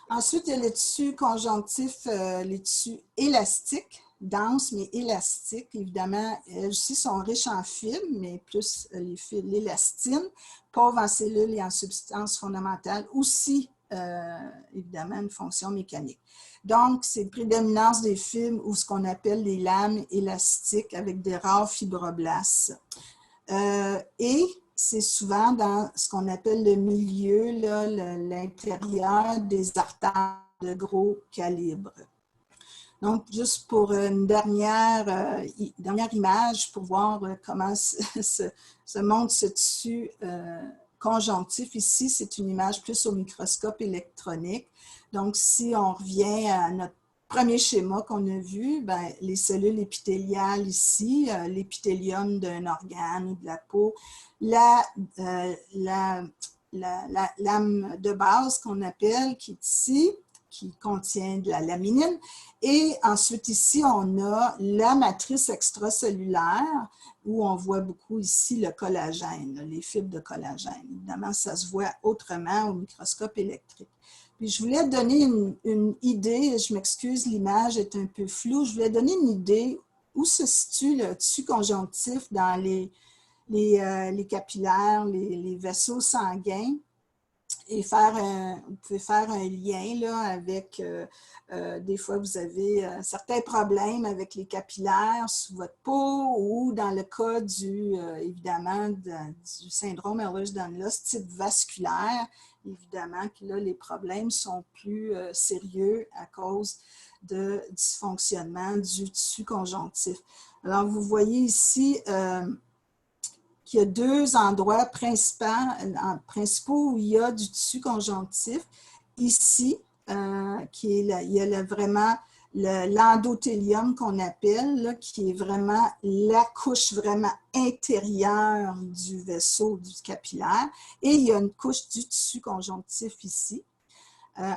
Ensuite, il y a les tissus conjonctifs, les tissus élastiques, denses mais élastiques. Évidemment, elles aussi sont riches en fibres, mais plus l'élastine, pauvres en cellules et en substances fondamentales, aussi évidemment une fonction mécanique. Donc, c'est prédominance des fibres ou ce qu'on appelle les lames élastiques avec des rares fibroblastes. Et c'est souvent dans ce qu'on appelle le milieu, l'intérieur des artères de gros calibre. Donc, juste pour une dernière image pour voir comment se montre ce tissu conjonctif. Ici, c'est une image plus au microscope électronique. Donc, si on revient à notre premier schéma qu'on a vu, ben, les cellules épithéliales ici, l'épithélium d'un organe ou de la peau, la lame de base qu'on appelle, qui est ici, qui contient de la laminine. Et ensuite, ici, on a la matrice extracellulaire, où on voit beaucoup ici le collagène, les fibres de collagène. Évidemment, ça se voit autrement au microscope électrique. Puis je voulais donner une idée, je m'excuse, l'image est un peu floue, je voulais donner une idée où se situe le tissu conjonctif dans les capillaires, les vaisseaux sanguins, et vous pouvez faire un lien là, avec, des fois vous avez certains problèmes avec les capillaires sous votre peau ou dans le cas évidemment du syndrome Ehlers-Danlos type vasculaire, évidemment que là les problèmes sont plus sérieux à cause de dysfonctionnement du tissu conjonctif. Alors vous voyez ici qu'il y a deux endroits principaux où il y a du tissu conjonctif. Ici, il y a vraiment l'endothélium qu'on appelle, là, qui est vraiment la couche vraiment intérieure du vaisseau du capillaire. Et il y a une couche du tissu conjonctif ici.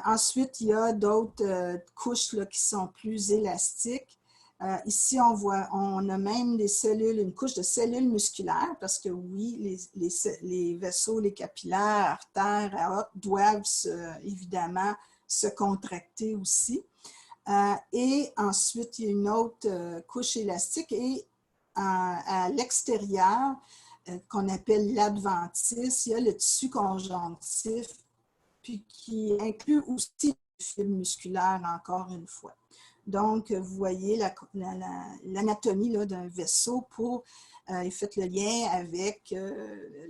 Ensuite, il y a d'autres couches là, qui sont plus élastiques. Ici, on a même une couche de cellules musculaires parce que oui, les vaisseaux, les capillaires, artères, aortes doivent évidemment se contracter aussi. Et ensuite, il y a une autre couche élastique et à l'extérieur, qu'on appelle l'adventice, il y a le tissu conjonctif, puis qui inclut aussi les fibres musculaires encore une fois. Donc, vous voyez l'anatomie d'un vaisseau pour, et faites le lien avec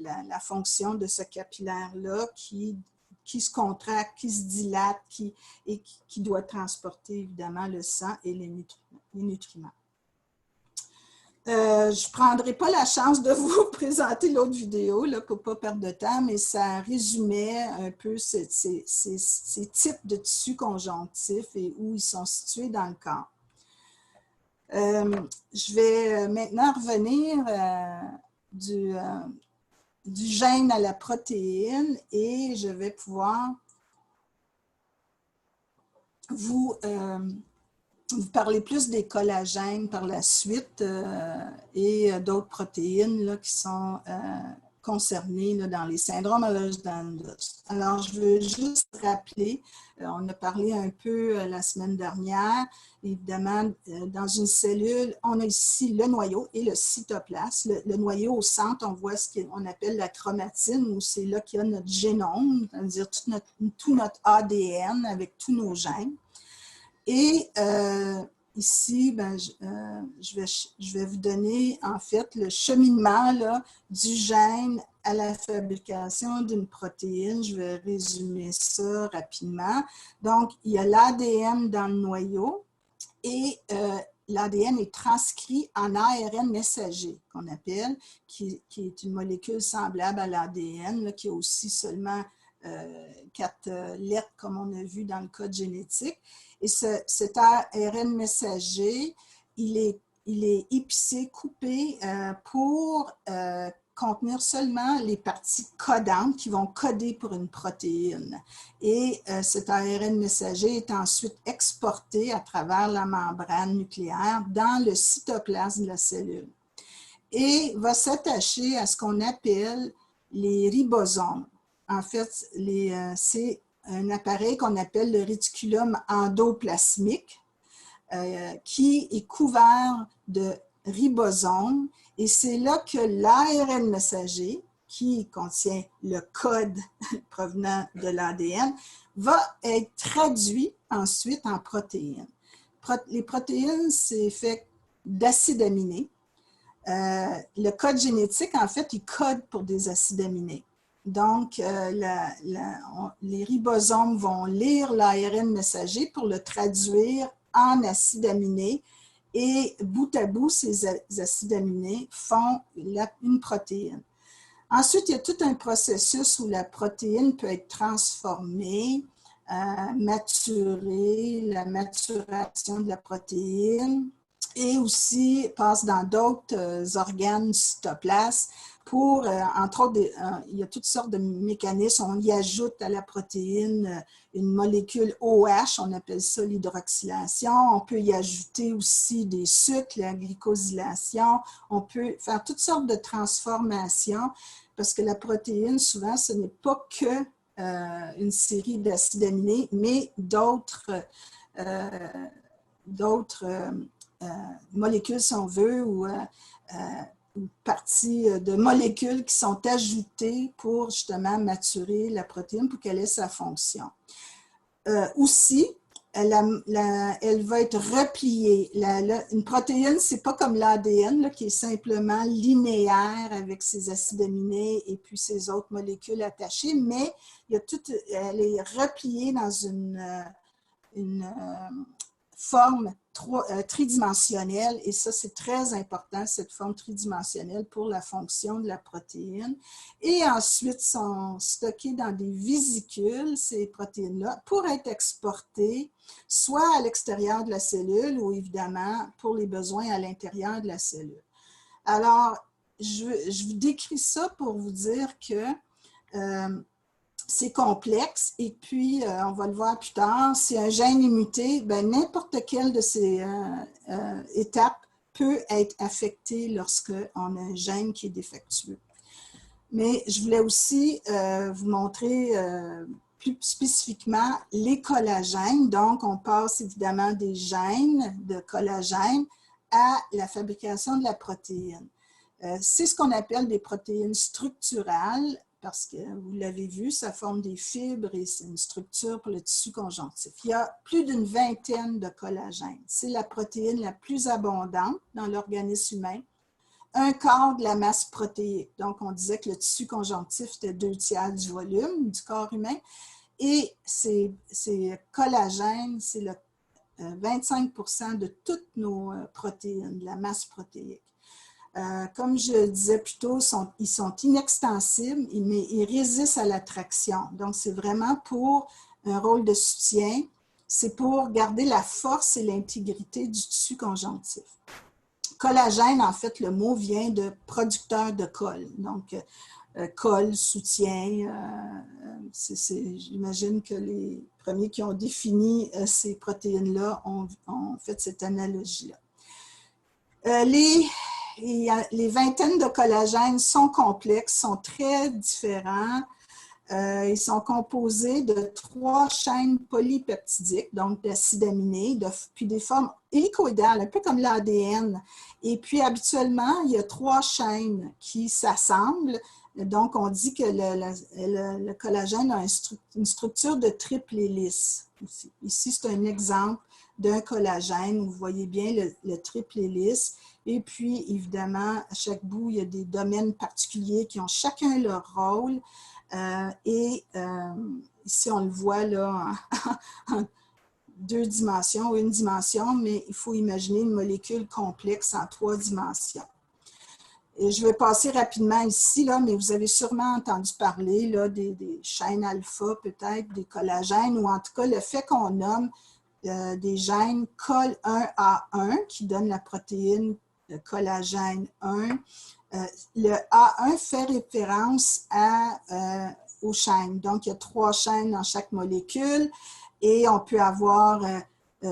la fonction de ce capillaire-là qui se contracte, qui se dilate et qui doit transporter évidemment le sang et les nutriments. Je ne prendrai pas la chance de vous présenter l'autre vidéo là, pour ne pas perdre de temps, mais ça résumait un peu ces types de tissus conjonctifs et où ils sont situés dans le corps. Je vais maintenant revenir du gène à la protéine et je vais pouvoir vous parler plus des collagènes par la suite et d'autres protéines là, qui sont concernées là, dans les syndromes Ehlers-Danlos. Alors, je veux juste rappeler, on a parlé un peu la semaine dernière, évidemment, dans une cellule, on a ici le noyau et le cytoplasme. Le noyau au centre, on voit ce qu'on appelle la chromatine, où c'est là qu'il y a notre génome, c'est-à-dire tout notre ADN avec tous nos gènes. Et ici, ben, je vais vous donner en fait le cheminement là, du gène à la fabrication d'une protéine. Je vais résumer ça rapidement. Donc, il y a l'ADN dans le noyau et l'ADN est transcrit en ARN messager, qu'on appelle, qui est une molécule semblable à l'ADN, qui a aussi seulement 4 lettres, comme on a vu dans le code génétique. Et cet ARN messager, il est épicé, coupé pour contenir seulement les parties codantes qui vont coder pour une protéine. Et cet ARN messager est ensuite exporté à travers la membrane nucléaire dans le cytoplasme de la cellule et va s'attacher à ce qu'on appelle les ribosomes. En fait, c'est un appareil qu'on appelle le réticulum endoplasmique qui est couvert de ribosomes et c'est là que l'ARN messager, qui contient le code provenant de l'ADN, va être traduit ensuite en protéines. Les protéines, c'est fait d'acides aminés. Le code génétique, en fait, il code pour des acides aminés. Donc, les ribosomes vont lire l'ARN messager pour le traduire en acides aminés et bout à bout, ces acides aminés font une protéine. Ensuite, il y a tout un processus où la protéine peut être transformée, maturée, la maturation de la protéine, et aussi passe dans d'autres organes du cytoplasme pour, entre autres, il y a toutes sortes de mécanismes. On y ajoute à la protéine une molécule OH, on appelle ça l'hydroxylation. On peut y ajouter aussi des sucres, la glycosylation. On peut faire toutes sortes de transformations parce que la protéine, souvent, ce n'est pas que une série d'acides aminés, mais d'autres molécules, si on veut, ou parties de molécules qui sont ajoutées pour justement maturer la protéine pour qu'elle ait sa fonction. Aussi, elle va être repliée. Une protéine, ce n'est pas comme l'ADN qui est simplement linéaire avec ses acides aminés et puis ses autres molécules attachées, mais elle est repliée dans une forme tridimensionnelle, et ça, c'est très important, cette forme tridimensionnelle pour la fonction de la protéine. Et ensuite, sont stockées dans des vésicules, ces protéines-là, pour être exportées, soit à l'extérieur de la cellule ou évidemment pour les besoins à l'intérieur de la cellule. Alors, je vous décris ça pour vous dire que c'est complexe et puis, on va le voir plus tard, si un gène est muté, n'importe quelle de ces étapes peut être affectée lorsqu'on a un gène qui est défectueux. Mais je voulais aussi vous montrer plus spécifiquement les collagènes. Donc, on passe évidemment des gènes de collagène à la fabrication de la protéine. C'est ce qu'on appelle des protéines structurales, parce que vous l'avez vu, ça forme des fibres et c'est une structure pour le tissu conjonctif. Il y a plus d'une vingtaine de collagènes. C'est la protéine la plus abondante dans l'organisme humain. Un quart de la masse protéique. Donc, on disait que le tissu conjonctif était 2/3 du volume du corps humain. Et ces collagènes, c'est le 25% de toutes nos protéines, de la masse protéique. Comme je disais plus tôt, ils sont inextensibles, mais ils résistent à l'attraction. Donc, c'est vraiment pour un rôle de soutien. C'est pour garder la force et l'intégrité du tissu conjonctif. Collagène, en fait, le mot vient de producteur de colle. Donc, colle, soutien, j'imagine que les premiers qui ont défini ces protéines-là ont fait cette analogie-là. Les vingtaines de collagènes sont complexes, sont très différents. Ils sont composés de 3 chaînes polypeptidiques, donc d'acides aminés, puis des formes hélicoïdales, un peu comme l'ADN. Et puis, habituellement, il y a 3 chaînes qui s'assemblent. Donc, on dit que le collagène a une structure de triple hélice. Ici, c'est un exemple d'un collagène. Vous voyez bien le triple hélice. Et puis, évidemment, à chaque bout, il y a des domaines particuliers qui ont chacun leur rôle. Ici, on le voit là en 2 dimensions ou 1 dimension, mais il faut imaginer une molécule complexe en 3 dimensions. Et je vais passer rapidement ici, là, mais vous avez sûrement entendu parler là, des chaînes alpha, peut-être, des collagènes, ou en tout cas le fait qu'on nomme des gènes col1A1 qui donnent la protéine collagène 1. Le A1 fait référence aux chaînes. Donc, il y a 3 chaînes dans chaque molécule et on peut avoir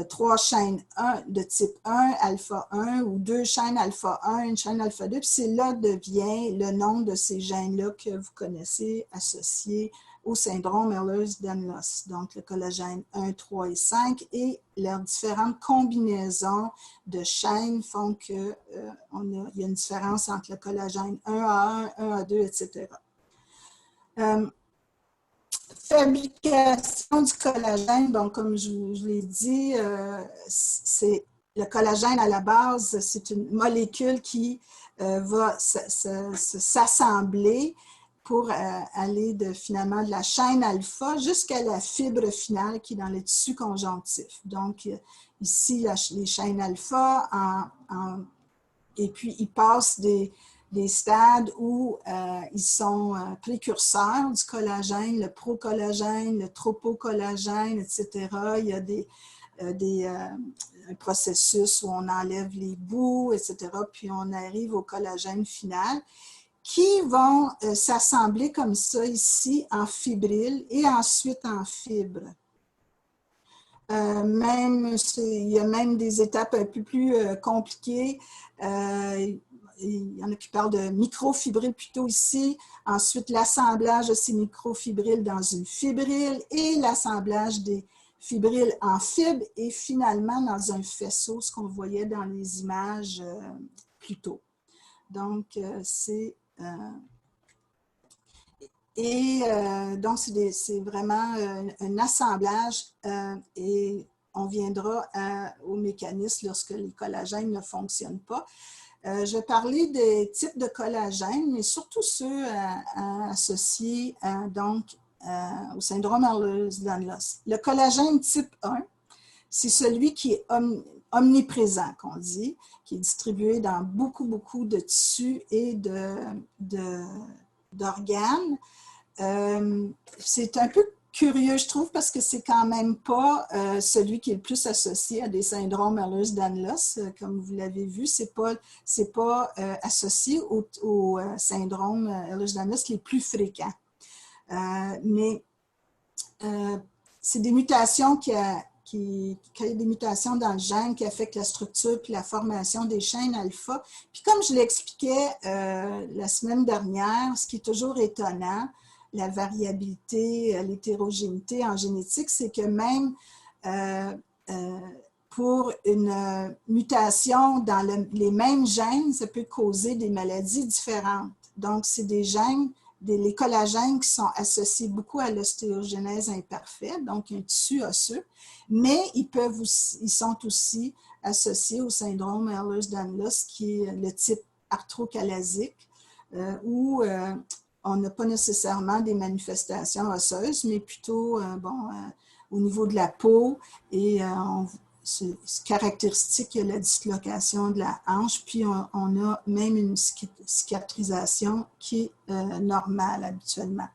3 chaînes de type 1, alpha 1, ou 2 chaînes alpha 1, une chaîne alpha 2. Puis c'est là devient le nom de ces gènes-là que vous connaissez associés au syndrome Ehlers-Danlos. Donc, le collagène 1, 3 et 5 et leurs différentes combinaisons de chaînes font qu'il y a une différence entre le collagène 1A1, 1A2, etc. Fabrication du collagène, donc comme je l'ai dit, le collagène à la base, c'est une molécule qui va s'assembler pour aller finalement de la chaîne alpha jusqu'à la fibre finale qui est dans le tissu conjonctif. Donc ici, les chaînes alpha, et puis ils passent des stades où ils sont précurseurs du collagène, le procollagène, le tropocollagène, etc. Il y a un processus où on enlève les bouts, etc. Puis on arrive au collagène final qui vont s'assembler comme ça ici en fibrille et ensuite en fibres. Il y a même des étapes un peu plus compliquées. Il y en a qui parlent de microfibrilles plutôt ici. Ensuite, l'assemblage de ces microfibrilles dans une fibrille et l'assemblage des fibrilles en fibres et finalement dans un faisceau, ce qu'on voyait dans les images plus tôt. Donc, c'est vraiment un assemblage et on viendra au mécanisme lorsque les collagènes ne fonctionnent pas. Je vais parler des types de collagène, mais surtout ceux associés au syndrome Ehlers-Danlos. Le collagène type 1, c'est celui qui est omniprésent, qu'on dit, qui est distribué dans beaucoup de tissus et d'organes. C'est un peu curieux, je trouve, parce que c'est quand même pas celui qui est le plus associé à des syndromes Ehlers-Danlos. Comme vous l'avez vu, c'est pas associé aux syndromes Ehlers-Danlos les plus fréquents. Mais c'est des mutations il y a des mutations dans le gène qui affectent la structure puis la formation des chaînes alpha. Puis comme je l'expliquais la semaine dernière, ce qui est toujours étonnant, la variabilité, l'hétérogénéité en génétique, c'est que même pour une mutation dans les mêmes gènes, ça peut causer des maladies différentes. Donc, c'est des gènes, les collagènes qui sont associés beaucoup à l'ostéogenèse imparfaite, donc un tissu osseux, mais ils sont aussi associés au syndrome Ehlers-Danlos, qui est le type arthrocalasique, où on n'a pas nécessairement des manifestations osseuses, mais plutôt au niveau de la peau et c'est caractéristique, il y a la dislocation de la hanche, puis on a même une cicatrisation qui est normale habituellement.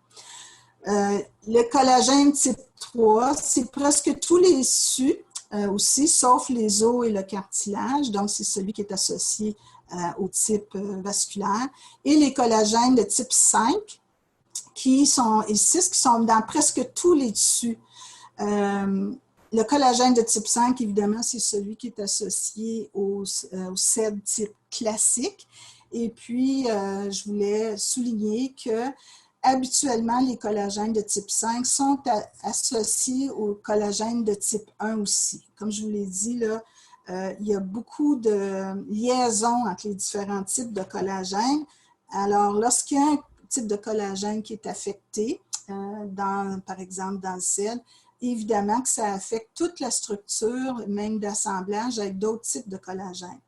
Le collagène type 3, c'est presque tous les tissus aussi, sauf les os et le cartilage, donc c'est celui qui est associé au type vasculaire, et les collagènes de type 5 et 6 qui sont dans presque tous les tissus. Le collagène de type 5, évidemment, c'est celui qui est associé au SED type classique. Et puis, je voulais souligner que habituellement, les collagènes de type 5 sont associés au collagène de type 1 aussi. Comme je vous l'ai dit, là, il y a beaucoup de liaisons entre les différents types de collagène. Alors, lorsqu'il y a un type de collagène qui est affecté, par exemple dans le SED, évidemment que ça affecte toute la structure, même d'assemblage avec d'autres types de collagène.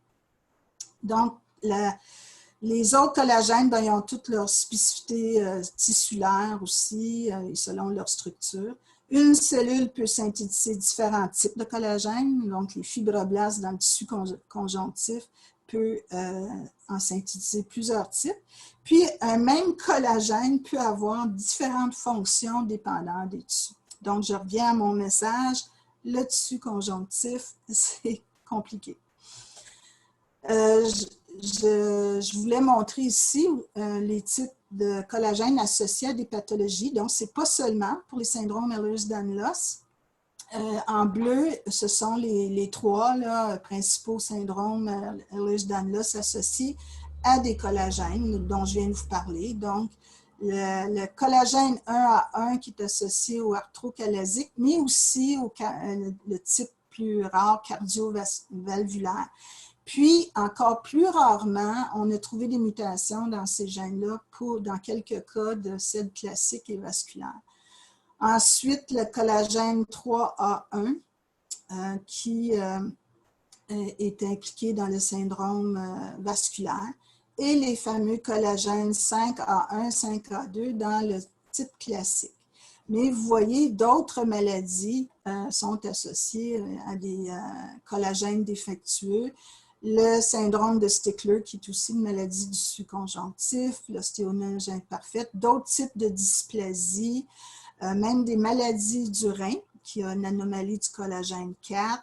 Donc, les autres collagènes, ils ont toutes leurs spécificités tissulaires aussi, selon leur structure. Une cellule peut synthétiser différents types de collagène, donc les fibroblastes dans le tissu conjonctif peut en synthétiser plusieurs types. Puis, un même collagène peut avoir différentes fonctions dépendant des tissus. Donc, je reviens à mon message, le tissu conjonctif, c'est compliqué. je voulais montrer ici les types de collagène associés à des pathologies. Donc, ce n'est pas seulement pour les syndromes Ehlers-Danlos. En bleu, ce sont les trois là, principaux syndromes Ehlers-Danlos associés à des collagènes dont je viens de vous parler. Donc, le collagène 1A1 qui est associé au arthrocalasique, mais aussi le type plus rare cardio-valvulaire. Puis, encore plus rarement, on a trouvé des mutations dans ces gènes-là dans quelques cas de sels classiques et vasculaires. Ensuite, le collagène 3A1 qui est impliqué dans le syndrome vasculaire et les fameux collagènes 5A1, 5A2 dans le type classique. Mais vous voyez, d'autres maladies sont associées à des collagènes défectueux. Le syndrome de Stickler, qui est aussi une maladie du tissu conjonctif, l'ostéonose imparfaite, d'autres types de dysplasie, même des maladies du rein, qui a une anomalie du collagène 4.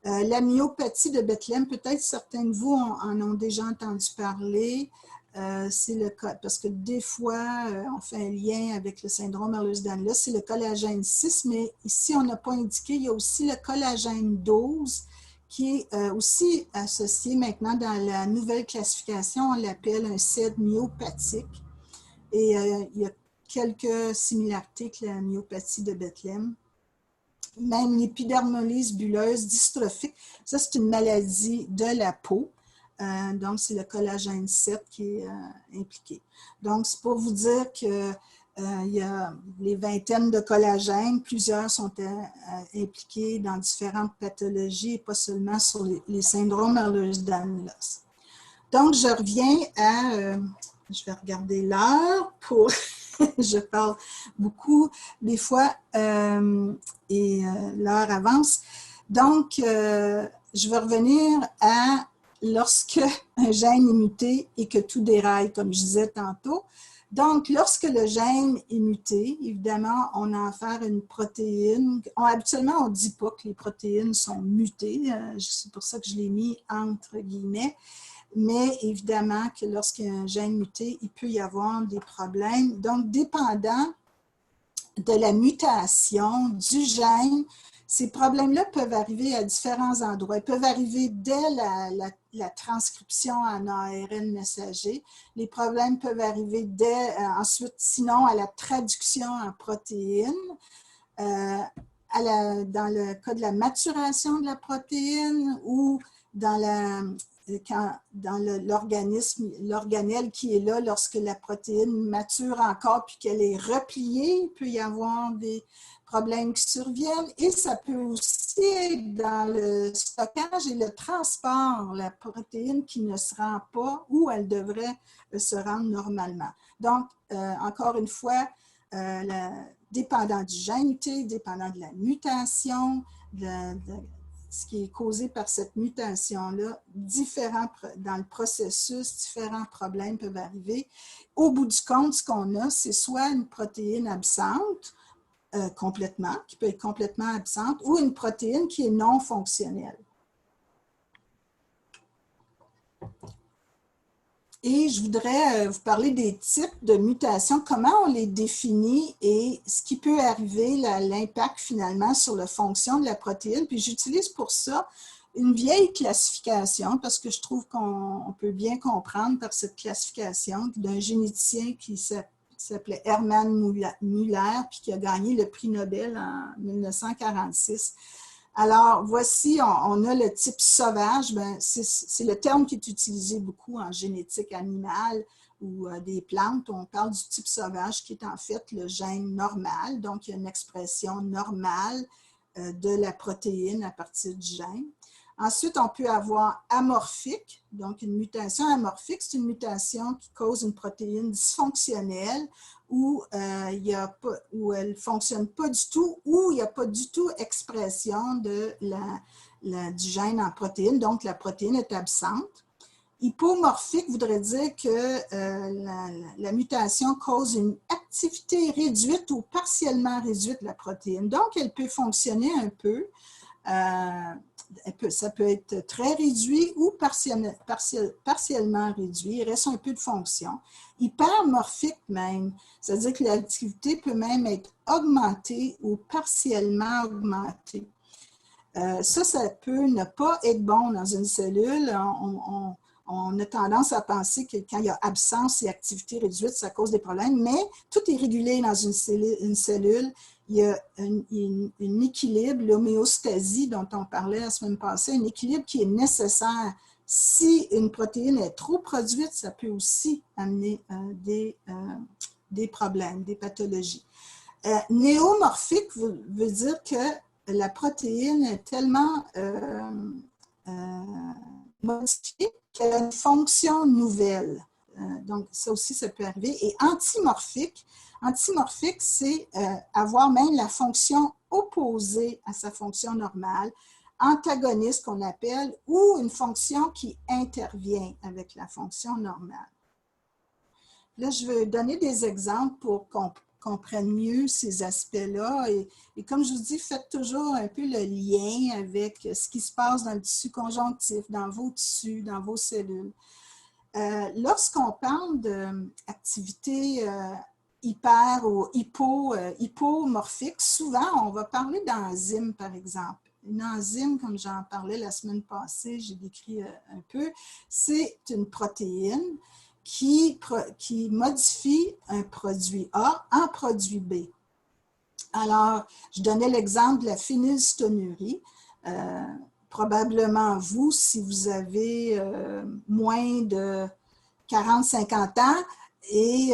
La myopathie de Bethléem, peut-être certains de vous en ont déjà entendu parler. C'est le cas, parce que des fois, on fait un lien avec le syndrome Ehlers-Danlos, c'est le collagène 6, mais ici, on n'a pas indiqué, il y a aussi le collagène 12, qui est aussi associé maintenant dans la nouvelle classification, on l'appelle un CED myopathique. Et il y a quelques similarités avec la myopathie de Bethléem. Même l'épidermolyse bulleuse dystrophique, ça c'est une maladie de la peau. Donc, c'est le collagène 7 qui est impliqué. Donc, c'est pour vous dire que il y a les vingtaines de collagènes, plusieurs sont impliqués dans différentes pathologies et pas seulement sur les syndromes Ehlers-Danlos. Donc, je reviens à... je vais regarder l'heure pour... je parle beaucoup des fois et l'heure avance. Donc, je vais revenir à lorsque un gène est muté et que tout déraille, comme je disais tantôt. Donc, lorsque le gène est muté, évidemment, on a affaire à une protéine. Habituellement, on ne dit pas que les protéines sont mutées. C'est pour ça que je l'ai mis entre guillemets. Mais évidemment que lorsqu'il y a un gène muté, il peut y avoir des problèmes. Donc, dépendant de la mutation du gène, ces problèmes-là peuvent arriver à différents endroits. Ils peuvent arriver dès la transcription en ARN messager. Les problèmes peuvent arriver ensuite, sinon, à la traduction en protéines. Dans le cas de la maturation de la protéine ou dans l'organisme, l'organelle qui est là lorsque la protéine mature encore puis qu'elle est repliée, il peut y avoir des problèmes qui surviennent et ça peut aussi être dans le stockage et le transport, la protéine qui ne se rend pas où elle devrait se rendre normalement. Donc, encore une fois, dépendant du gène muté, dépendant de la mutation, ce qui est causé par cette mutation-là, dans le processus, différents problèmes peuvent arriver. Au bout du compte, ce qu'on a, c'est soit une protéine absente complètement, qui peut être complètement absente, ou une protéine qui est non fonctionnelle. Et je voudrais vous parler des types de mutations, comment on les définit et ce qui peut arriver, l'impact finalement sur la fonction de la protéine. Puis j'utilise pour ça une vieille classification parce que je trouve qu'on peut bien comprendre par cette classification d'un généticien qui s'appelait Hermann Müller puis qui a gagné le prix Nobel en 1946. Alors, voici, on a le type sauvage. C'est le terme qui est utilisé beaucoup en génétique animale ou des plantes. On parle du type sauvage qui est en fait le gène normal. Donc, il y a une expression normale de la protéine à partir du gène. Ensuite, on peut avoir amorphique. Donc, une mutation amorphique, c'est une mutation qui cause une protéine dysfonctionnelle où elle ne fonctionne pas du tout, où il n'y a pas du tout expression du gène en protéine, donc la protéine est absente. Hypomorphique voudrait dire que la mutation cause une activité réduite ou partiellement réduite de la protéine. Donc, elle peut fonctionner un peu, ça peut être très réduit ou partiellement réduit. Il reste un peu de fonction. Hypermorphique même, c'est-à-dire que l'activité peut même être augmentée ou partiellement augmentée. Ça peut ne pas être bon dans une cellule. On a tendance à penser que quand il y a absence et activité réduite, ça cause des problèmes, mais tout est régulé dans une cellule. Il y a un équilibre, l'homéostasie dont on parlait la semaine passée, un équilibre qui est nécessaire. Si une protéine est trop produite, ça peut aussi amener des problèmes, des pathologies. Néomorphique veut dire que la protéine est tellement modifiée qu'elle a une fonction nouvelle. Donc, ça aussi, ça peut arriver. Et antimorphique, c'est avoir même la fonction opposée à sa fonction normale, antagoniste qu'on appelle, ou une fonction qui intervient avec la fonction normale. Là, je vais donner des exemples pour qu'on comprenne mieux ces aspects-là. Et comme je vous dis, faites toujours un peu le lien avec ce qui se passe dans le tissu conjonctif, dans vos tissus, dans vos cellules. Lorsqu'on parle d'activité hyper ou hypomorphique, souvent, on va parler d'enzymes, par exemple. Une enzyme, comme j'en parlais la semaine passée, j'ai décrit un peu, c'est une protéine qui modifie un produit A en produit B. Alors, je donnais l'exemple de la phénylsitonurie. Probablement vous, si vous avez moins de 40-50 ans et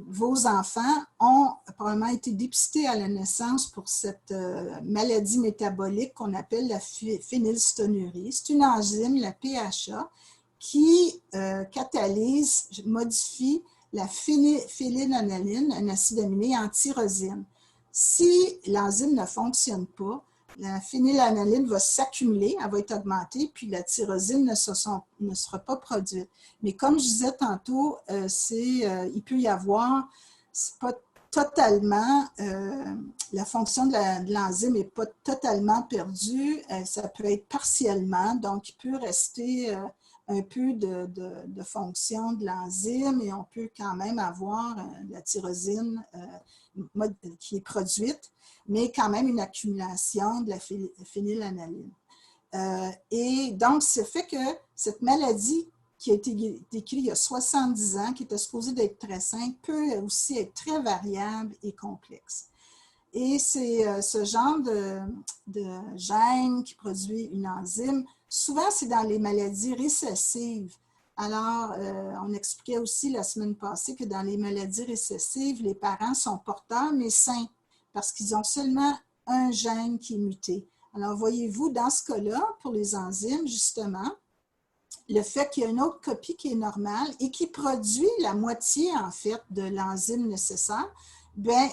vos enfants ont probablement été dépistés à la naissance pour cette maladie métabolique qu'on appelle la phénylsitonurie. C'est une enzyme, la PHA, qui catalyse, modifie la phénylalalanine, un acide aminé, en tyrosine. Si l'enzyme ne fonctionne pas, la phénylalalanine va s'accumuler, elle va être augmentée, puis la tyrosine ne sera pas produite. Mais comme je disais tantôt, il peut y avoir, c'est pas totalement, la fonction de l'enzyme n'est pas totalement perdue, ça peut être partiellement, donc il peut rester un peu de fonction de l'enzyme et on peut quand même avoir la tyrosine qui est produite, mais quand même une accumulation de la phénylalalanine. Et donc, ça fait que cette maladie qui a été décrite il y a 70 ans, qui était supposée d'être très simple, peut aussi être très variable et complexe. Et c'est ce genre de gène qui produit une enzyme. Souvent, c'est dans les maladies récessives. Alors, on expliquait aussi la semaine passée que dans les maladies récessives, les parents sont porteurs, mais sains, parce qu'ils ont seulement un gène qui est muté. Alors, voyez-vous, dans ce cas-là, pour les enzymes, justement, le fait qu'il y a une autre copie qui est normale et qui produit la moitié, en fait, de l'enzyme nécessaire, bien,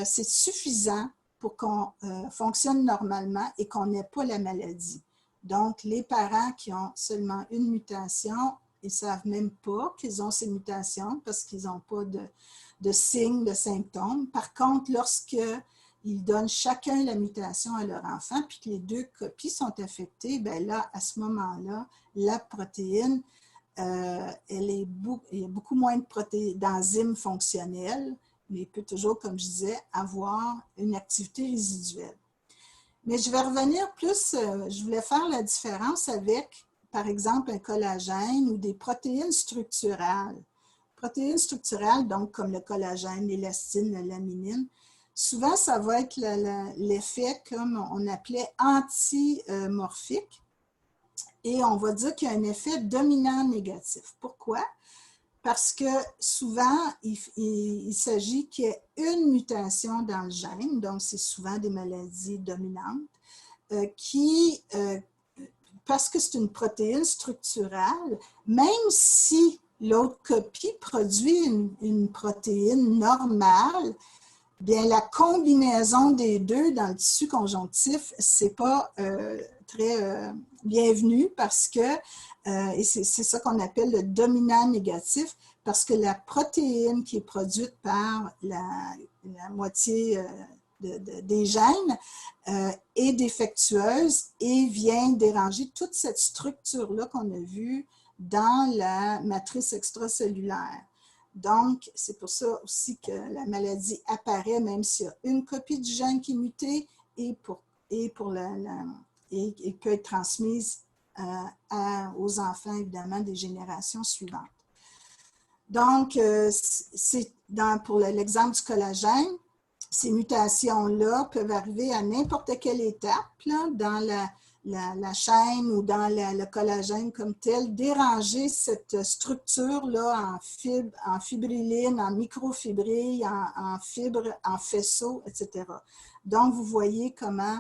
c'est suffisant pour qu'on fonctionne normalement et qu'on n'ait pas la maladie. Donc, les parents qui ont seulement une mutation, ils ne savent même pas qu'ils ont ces mutations parce qu'ils n'ont pas de signes, de symptômes. Par contre, lorsqu'ils donnent chacun la mutation à leur enfant, puis que les deux copies sont affectées, bien là, à ce moment-là, la protéine, il y a beaucoup moins d'enzymes fonctionnelles, mais il peut toujours, comme je disais, avoir une activité résiduelle. Mais je vais revenir plus, je voulais faire la différence avec, par exemple, un collagène ou des protéines structurales. Protéines structurales, donc comme le collagène, l'élastine, la laminine, souvent ça va être l'effet comme on appelait antimorphique et on va dire qu'il y a un effet dominant négatif. Pourquoi? Parce que souvent, il s'agit qu'il y ait une mutation dans le gène, donc c'est souvent des maladies dominantes, parce que c'est une protéine structurale, même si l'autre copie produit une protéine normale, bien la combinaison des deux dans le tissu conjonctif, c'est pas très bienvenu parce que, et c'est ça qu'on appelle le dominant négatif, parce que la protéine qui est produite par la moitié des gènes est défectueuse et vient déranger toute cette structure-là qu'on a vue dans la matrice extracellulaire. Donc, c'est pour ça aussi que la maladie apparaît, même s'il y a une copie du gène qui est mutée et peut être transmise aux enfants, évidemment, des générations suivantes. Donc, pour l'exemple du collagène, ces mutations-là peuvent arriver à n'importe quelle étape là, dans la chaîne ou dans le collagène comme tel, déranger cette structure-là en fibrilline, en microfibrilles, en fibres, en faisceaux, etc. Donc, vous voyez comment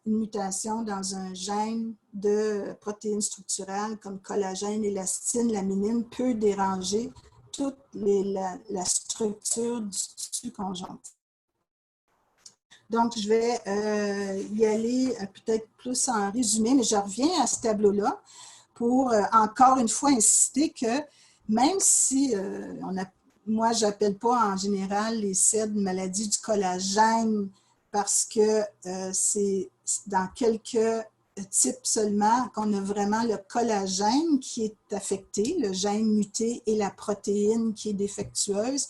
une mutation dans un gène de protéines structurelles comme collagène, élastine, laminine peut déranger toute la structure du tissu conjonctif. Donc, je vais y aller peut-être plus en résumé, mais je reviens à ce tableau-là pour encore une fois insister que même si moi, je n'appelle pas en général les CED maladie du collagène parce que c'est dans quelques types seulement qu'on a vraiment le collagène qui est affecté, le gène muté et la protéine qui est défectueuse.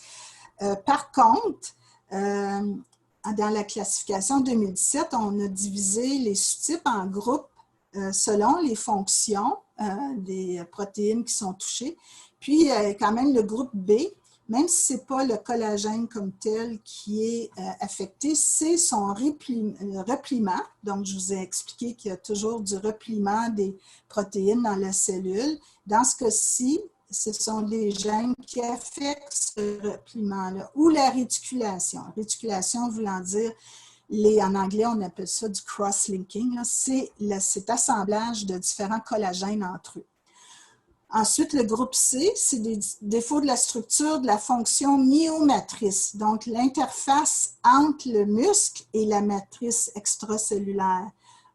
Par contre, dans la classification 2017, on a divisé les sous-types en groupes selon les fonctions des protéines qui sont touchées. Puis, quand même, le groupe B, même si ce n'est pas le collagène comme tel qui est affecté, c'est son repliement. Donc, je vous ai expliqué qu'il y a toujours du repliement des protéines dans la cellule. Dans ce cas-ci, ce sont des gènes qui affectent ce repliement-là, ou la réticulation. Réticulation voulant dire, en anglais, on appelle ça du cross-linking, c'est cet assemblage de différents collagènes entre eux. Ensuite, le groupe C, c'est des défauts de la structure de la fonction myomatrice, donc l'interface entre le muscle et la matrice extracellulaire.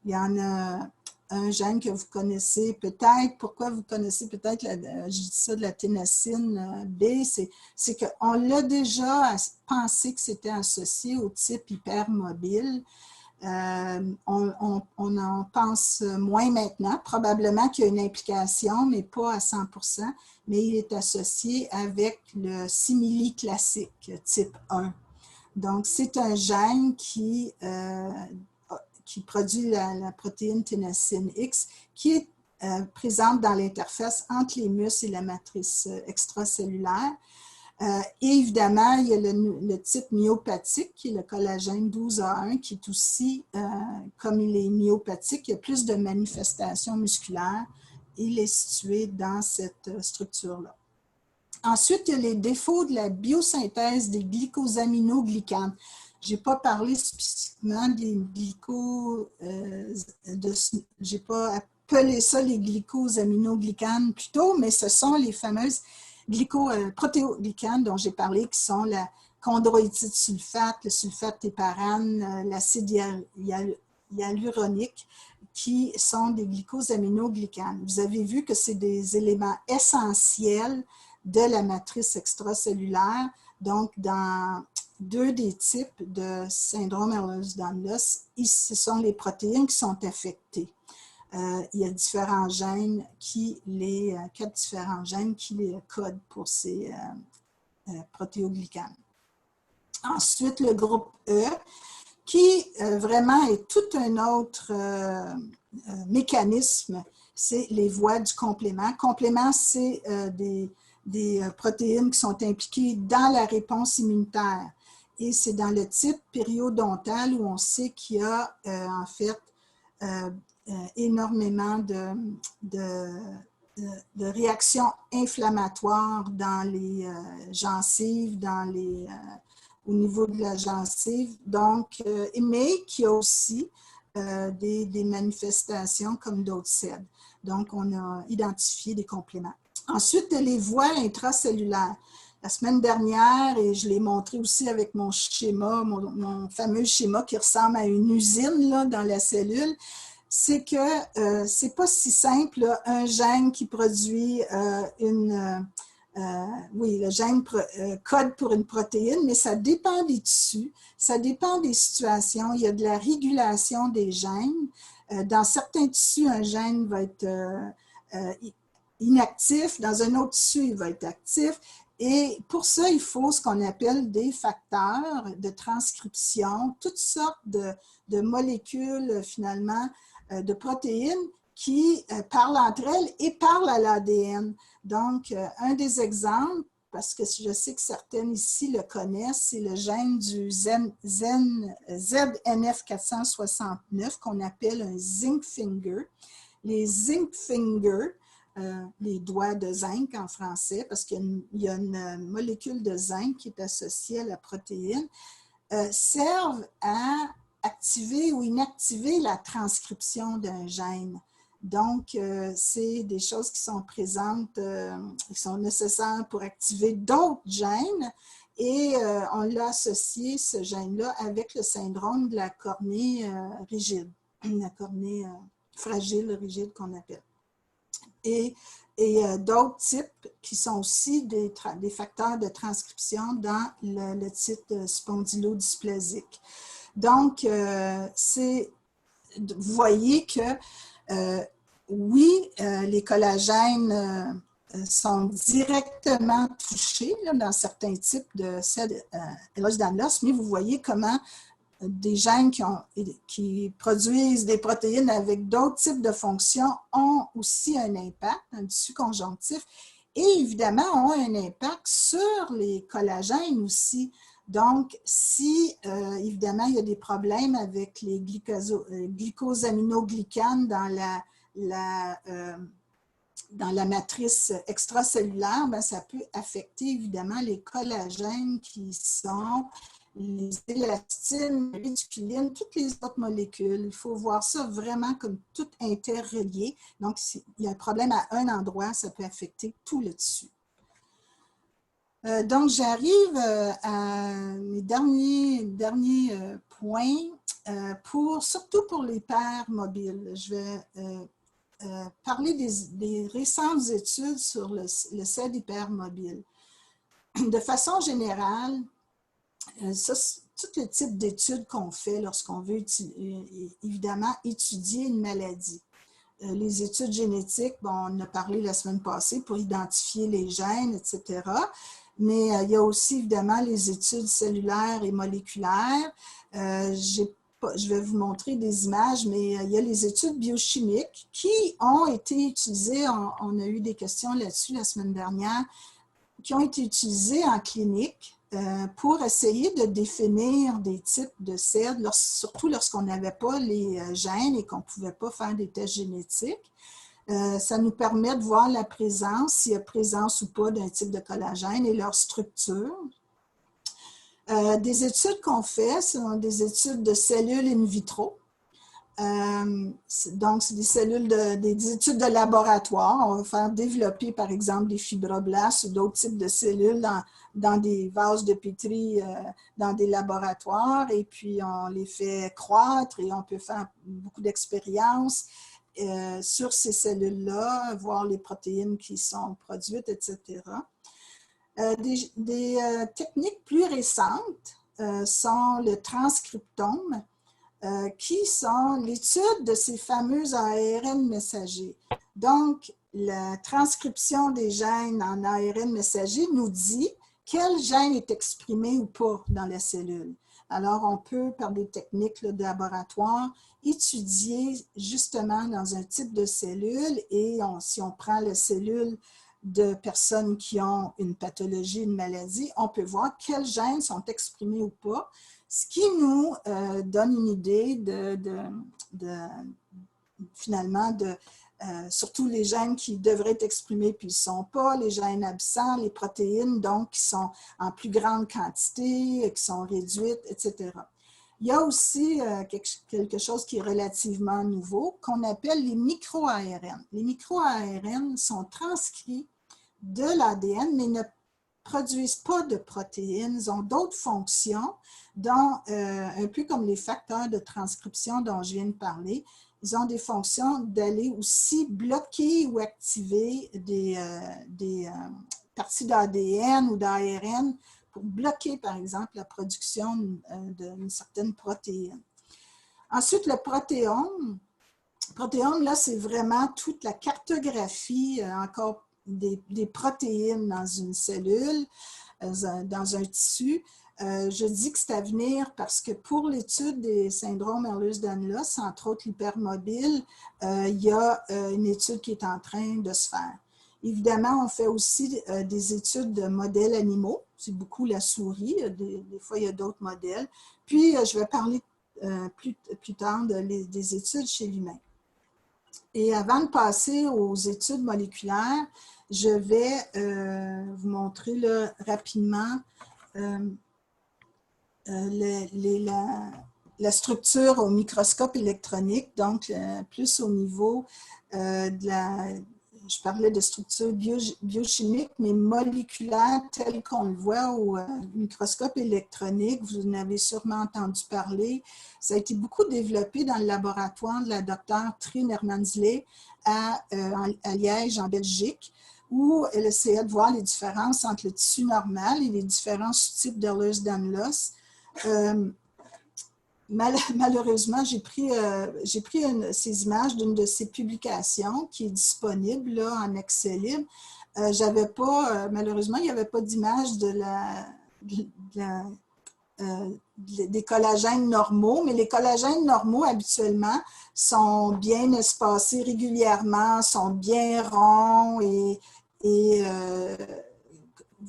Il y en a un gène que vous connaissez peut-être. Pourquoi vous connaissez peut-être, je dis ça, de la ténacine B, c'est qu'on l'a déjà pensé que c'était associé au type hypermobile. On en pense moins maintenant. Probablement qu'il y a une implication, mais pas à 100%, mais il est associé avec le simili classique type 1. Donc, c'est un gène qui produit la protéine ténacine X qui est présente dans l'interface entre les muscles et la matrice extracellulaire. Et évidemment, il y a le type myopathique, qui est le collagène 12A1, qui est aussi, comme il est myopathique, il y a plus de manifestations musculaires. Il est situé dans cette structure-là. Ensuite, il y a les défauts de la biosynthèse des glycosaminoglycanes. Je n'ai pas parlé spécifiquement des j'ai pas appelé ça les glycosaminoglycanes plutôt, mais ce sont les fameuses protéoglycanes dont j'ai parlé, qui sont la chondroïtide sulfate, le sulfate héparane, l'acide hyaluronique, qui sont des glycosaminoglycanes. Vous avez vu que c'est des éléments essentiels de la matrice extracellulaire. Donc, dans deux des types de syndrome Ehlers-Danlos, ce sont les protéines qui sont affectées. Il y a différents gènes quatre différents gènes qui les codent pour ces protéoglycanes. Ensuite, le groupe E, qui vraiment est tout un autre mécanisme, c'est les voies du complément. Complément, c'est des protéines qui sont impliquées dans la réponse immunitaire. Et c'est dans le type périodontal où on sait qu'il y a en fait énormément de réactions inflammatoires dans les gencives, au niveau de la gencive. Donc, mais qui a aussi des manifestations comme d'autres CED. Donc, on a identifié des compléments. Ensuite, les voies intracellulaires. La semaine dernière, et je l'ai montré aussi avec mon schéma, mon fameux schéma qui ressemble à une usine là, dans la cellule, c'est que c'est pas si simple, là, un gène qui produit oui, le gène code pour une protéine, mais ça dépend des tissus, ça dépend des situations. Il y a de la régulation des gènes. Dans certains tissus, un gène va être inactif, dans un autre tissu, il va être actif. Et pour ça, il faut ce qu'on appelle des facteurs de transcription, toutes sortes de molécules, finalement, de protéines qui parlent entre elles et parlent à l'ADN. Donc, un des exemples, parce que je sais que certaines ici le connaissent, c'est le gène du ZNF469 qu'on appelle un zinc finger. Les zinc fingers, les doigts de zinc en français, parce qu'il y a une molécule de zinc qui est associée à la protéine, servent à activer ou inactiver la transcription d'un gène. Donc, c'est des choses qui sont présentes, qui sont nécessaires pour activer d'autres gènes. Et on l'a associé, ce gène-là, avec le syndrome de la cornée rigide, la cornée fragile, rigide qu'on appelle. Et d'autres types qui sont aussi des facteurs de transcription dans le type spondylodysplasique. Donc, vous voyez que oui, les collagènes sont directement touchés là, dans certains types de cellules Ehlers-Danlos, mais vous voyez comment des gènes qui produisent des protéines avec d'autres types de fonctions ont aussi un impact, un tissu conjonctif, et évidemment ont un impact sur les collagènes aussi. Donc, si évidemment il y a des problèmes avec les glycosaminoglycanes dans la matrice extracellulaire, bien, ça peut affecter évidemment les collagènes qui sont les élastines, les réticulines, toutes les autres molécules. Il faut voir ça vraiment comme tout interrelié. Donc, s'il y a un problème à un endroit, ça peut affecter tout le tissu. Donc, j'arrive à mes derniers points, surtout pour les paires mobiles. Je vais parler des récentes études sur le CED hypermobile. De façon générale, tout le type d'études qu'on fait lorsqu'on veut évidemment étudier une maladie. Les études génétiques, bon, on en a parlé la semaine passée pour identifier les gènes, etc. Mais il y a aussi évidemment les études cellulaires et moléculaires. Je vais vous montrer des images, mais il y a les études biochimiques qui ont été utilisées, on a eu des questions là-dessus la semaine dernière, qui ont été utilisées en clinique pour essayer de définir des types de cellules, surtout lorsqu'on n'avait pas les gènes et qu'on ne pouvait pas faire des tests génétiques. Ça nous permet de voir la présence, s'il y a présence ou pas d'un type de collagène et leur structure. Des études qu'on fait, ce sont des études de cellules in vitro. Donc, c'est des cellules, des études de laboratoire. On va faire développer, par exemple, des fibroblastes ou d'autres types de cellules dans des vases de Petri, dans des laboratoires, et puis on les fait croître et on peut faire beaucoup d'expériences sur ces cellules-là, voir les protéines qui sont produites, etc. Des techniques plus récentes sont le transcriptome, qui sont l'étude de ces fameux ARN messagers. Donc, la transcription des gènes en ARN messager nous dit quel gène est exprimé ou pas dans la cellule. Alors, on peut, par des techniques de laboratoire, étudier justement dans un type de cellule et si on prend la cellule de personnes qui ont une pathologie, une maladie, on peut voir quels gènes sont exprimés ou pas, ce qui nous donne une idée finalement surtout les gènes qui devraient être exprimés puis ils ne sont pas, les gènes absents, les protéines donc qui sont en plus grande quantité, qui sont réduites, etc. Il y a aussi quelque chose qui est relativement nouveau qu'on appelle les micro-ARN. Les micro-ARN sont transcrits de l'ADN mais ne produisent pas de protéines, ils ont d'autres fonctions, dont, un peu comme les facteurs de transcription dont je viens de parler, ils ont des fonctions d'aller aussi bloquer ou activer des parties d'ADN ou d'ARN pour bloquer, par exemple, la production d'une certaine protéine. Ensuite, le protéome. Le protéome, là, c'est vraiment toute la cartographie encore des protéines dans une cellule, dans un tissu. Je dis que c'est à venir parce que pour l'étude des syndromes Ehlers-Danlos, entre autres l'hypermobile, il y a une étude qui est en train de se faire. Évidemment, on fait aussi des études de modèles animaux. C'est beaucoup la souris. Des fois, il y a d'autres modèles. Puis, je vais parler plus tard des études chez l'humain. Et avant de passer aux études moléculaires, je vais vous montrer là, rapidement la structure au microscope électronique, donc plus au niveau de je parlais de structure biochimique, mais moléculaire telle qu'on le voit au microscope électronique. Vous en avez sûrement entendu parler. Ça a été beaucoup développé dans le laboratoire de la docteure Trine Hermansley à Liège, en Belgique, où elle essayait de voir les différences entre le tissu normal et les différents sous-types d'Ehlers-Danlos. Malheureusement, j'ai pris ces images d'une de ses publications qui est disponible là, en accès libre. J'avais pas, malheureusement, il n'y avait pas d'image des collagènes normaux, mais les collagènes normaux, habituellement, sont bien espacés régulièrement, sont bien ronds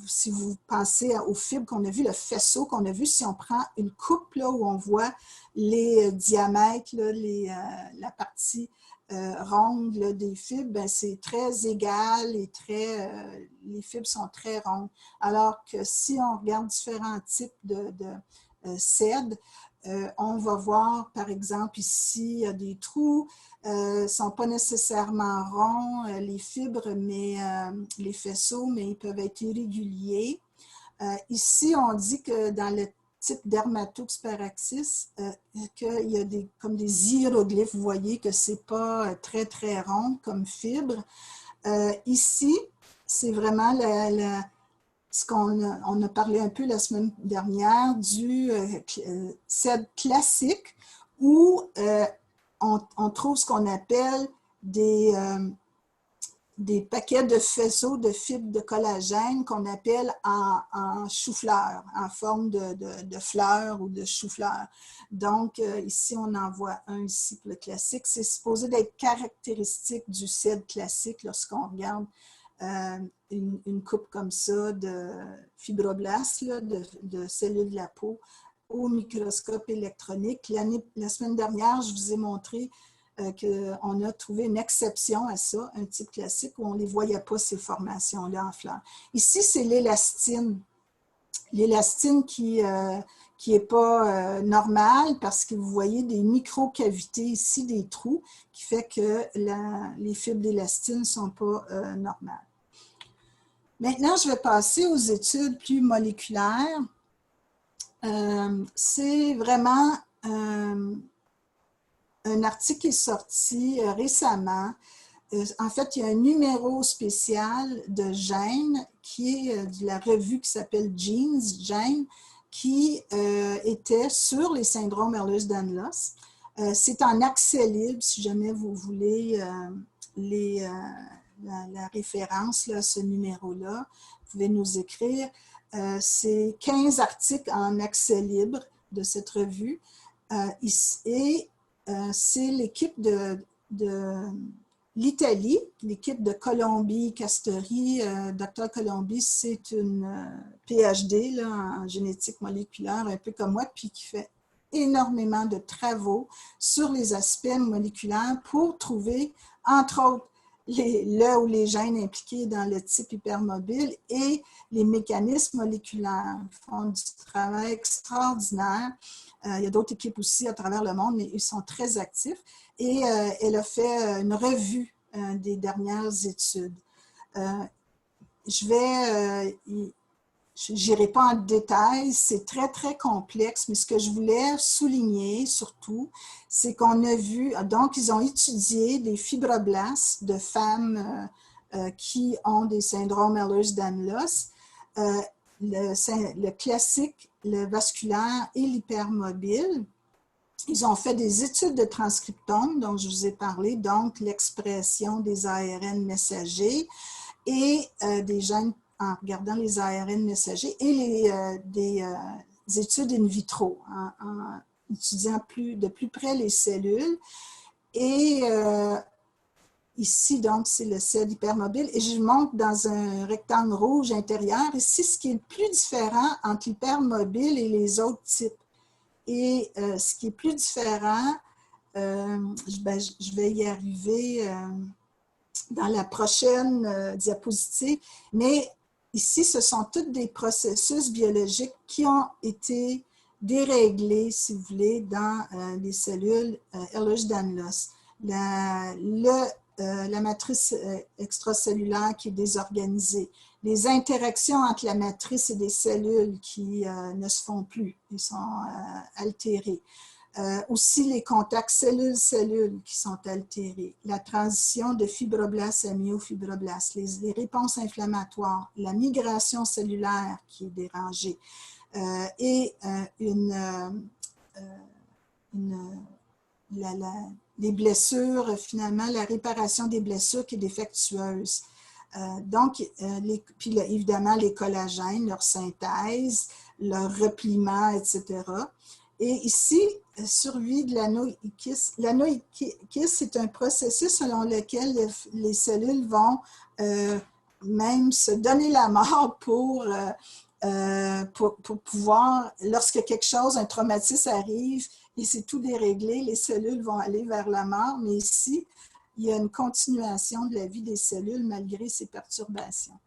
si vous pensez aux fibres qu'on a vues, le faisceau qu'on a vu, si on prend une coupe là, où on voit les diamètres, là, la partie ronde là, des fibres, c'est très égal et les fibres sont très rondes. Alors que si on regarde différents types de CED, on va voir, par exemple, ici, il y a des trous, ne sont pas nécessairement ronds, les fibres, mais les faisceaux, mais ils peuvent être irréguliers. Ici, on dit que dans le type Dermatoxparaxis, qu'il y a comme des hiéroglyphes. Vous voyez que ce n'est pas très, très rond comme fibre. Ici, c'est vraiment ce qu'on a parlé un peu la semaine dernière du CED classique où on trouve ce qu'on appelle des paquets de faisceaux de fibres de collagène qu'on appelle en chou-fleur, en forme de fleurs ou de chou-fleur. Donc, ici, on en voit un ici pour le classique. C'est supposé d'être caractéristique du CED classique lorsqu'on regarde une coupe comme ça de fibroblastes, là, de cellules de la peau au microscope électronique. La semaine dernière, je vous ai montré qu'on a trouvé une exception à ça, un type classique où on ne les voyait pas, ces formations-là en fleurs. Ici, c'est l'élastine. L'élastine qui n'est pas normale parce que vous voyez des micro-cavités ici, des trous, qui fait que les fibres d'élastine ne sont pas normales. Maintenant, je vais passer aux études plus moléculaires. C'est vraiment un article qui est sorti récemment. En fait, il y a un numéro spécial de Gène qui est de la revue qui s'appelle Gène, qui était sur les syndromes Ehlers-Danlos. C'est en accès libre, si jamais vous voulez la référence là, à ce numéro-là. Vous pouvez nous écrire. C'est 15 articles en accès libre de cette revue. Et c'est l'équipe de l'Italie, l'équipe de Colombi Castori. Dr. Colombi, c'est une PhD là, en génétique moléculaire, un peu comme moi, puis qui fait énormément de travaux sur les aspects moléculaires pour trouver, entre autres, le ou les gènes impliqués dans le type hypermobile et les mécanismes moléculaires. Ils font du travail extraordinaire. Il y a d'autres équipes aussi à travers le monde, mais ils sont très actifs. Et elle a fait une revue des dernières études. Je n'irai pas en détail, c'est très, très complexe, mais ce que je voulais souligner surtout, c'est qu'on a vu, donc ils ont étudié des fibroblastes de femmes qui ont des syndromes Ehlers-Danlos, le classique, le vasculaire et l'hypermobile. Ils ont fait des études de transcriptome, dont je vous ai parlé, donc l'expression des ARN messagers et des gènes en regardant les ARN messagers et des études in vitro, en étudiant de plus près les cellules. Et ici, donc, c'est le sel hypermobile. Et je montre dans un rectangle rouge intérieur. Ici, ce qui est le plus différent entre l'hypermobile et les autres types. Et ce qui est plus différent, je vais y arriver dans la prochaine diapositive, mais ici, ce sont tous des processus biologiques qui ont été déréglés, si vous voulez, dans les cellules Ehlers-Danlos. La matrice extracellulaire qui est désorganisée, les interactions entre la matrice et des cellules qui ne se font plus, ils sont altérées. Aussi les contacts cellule-cellule qui sont altérés, la transition de fibroblastes à myofibroblastes, les réponses inflammatoires, la migration cellulaire qui est dérangée et les blessures, finalement, la réparation des blessures qui est défectueuse. Puis évidemment, les collagènes, leur synthèse, leur repliement, etc. Et ici, survie de l'anoïkis. L'anoïkis, c'est un processus selon lequel les cellules vont même se donner la mort pour pouvoir, lorsque quelque chose, un traumatisme arrive et c'est tout déréglé, les cellules vont aller vers la mort, mais ici, il y a une continuation de la vie des cellules malgré ces perturbations.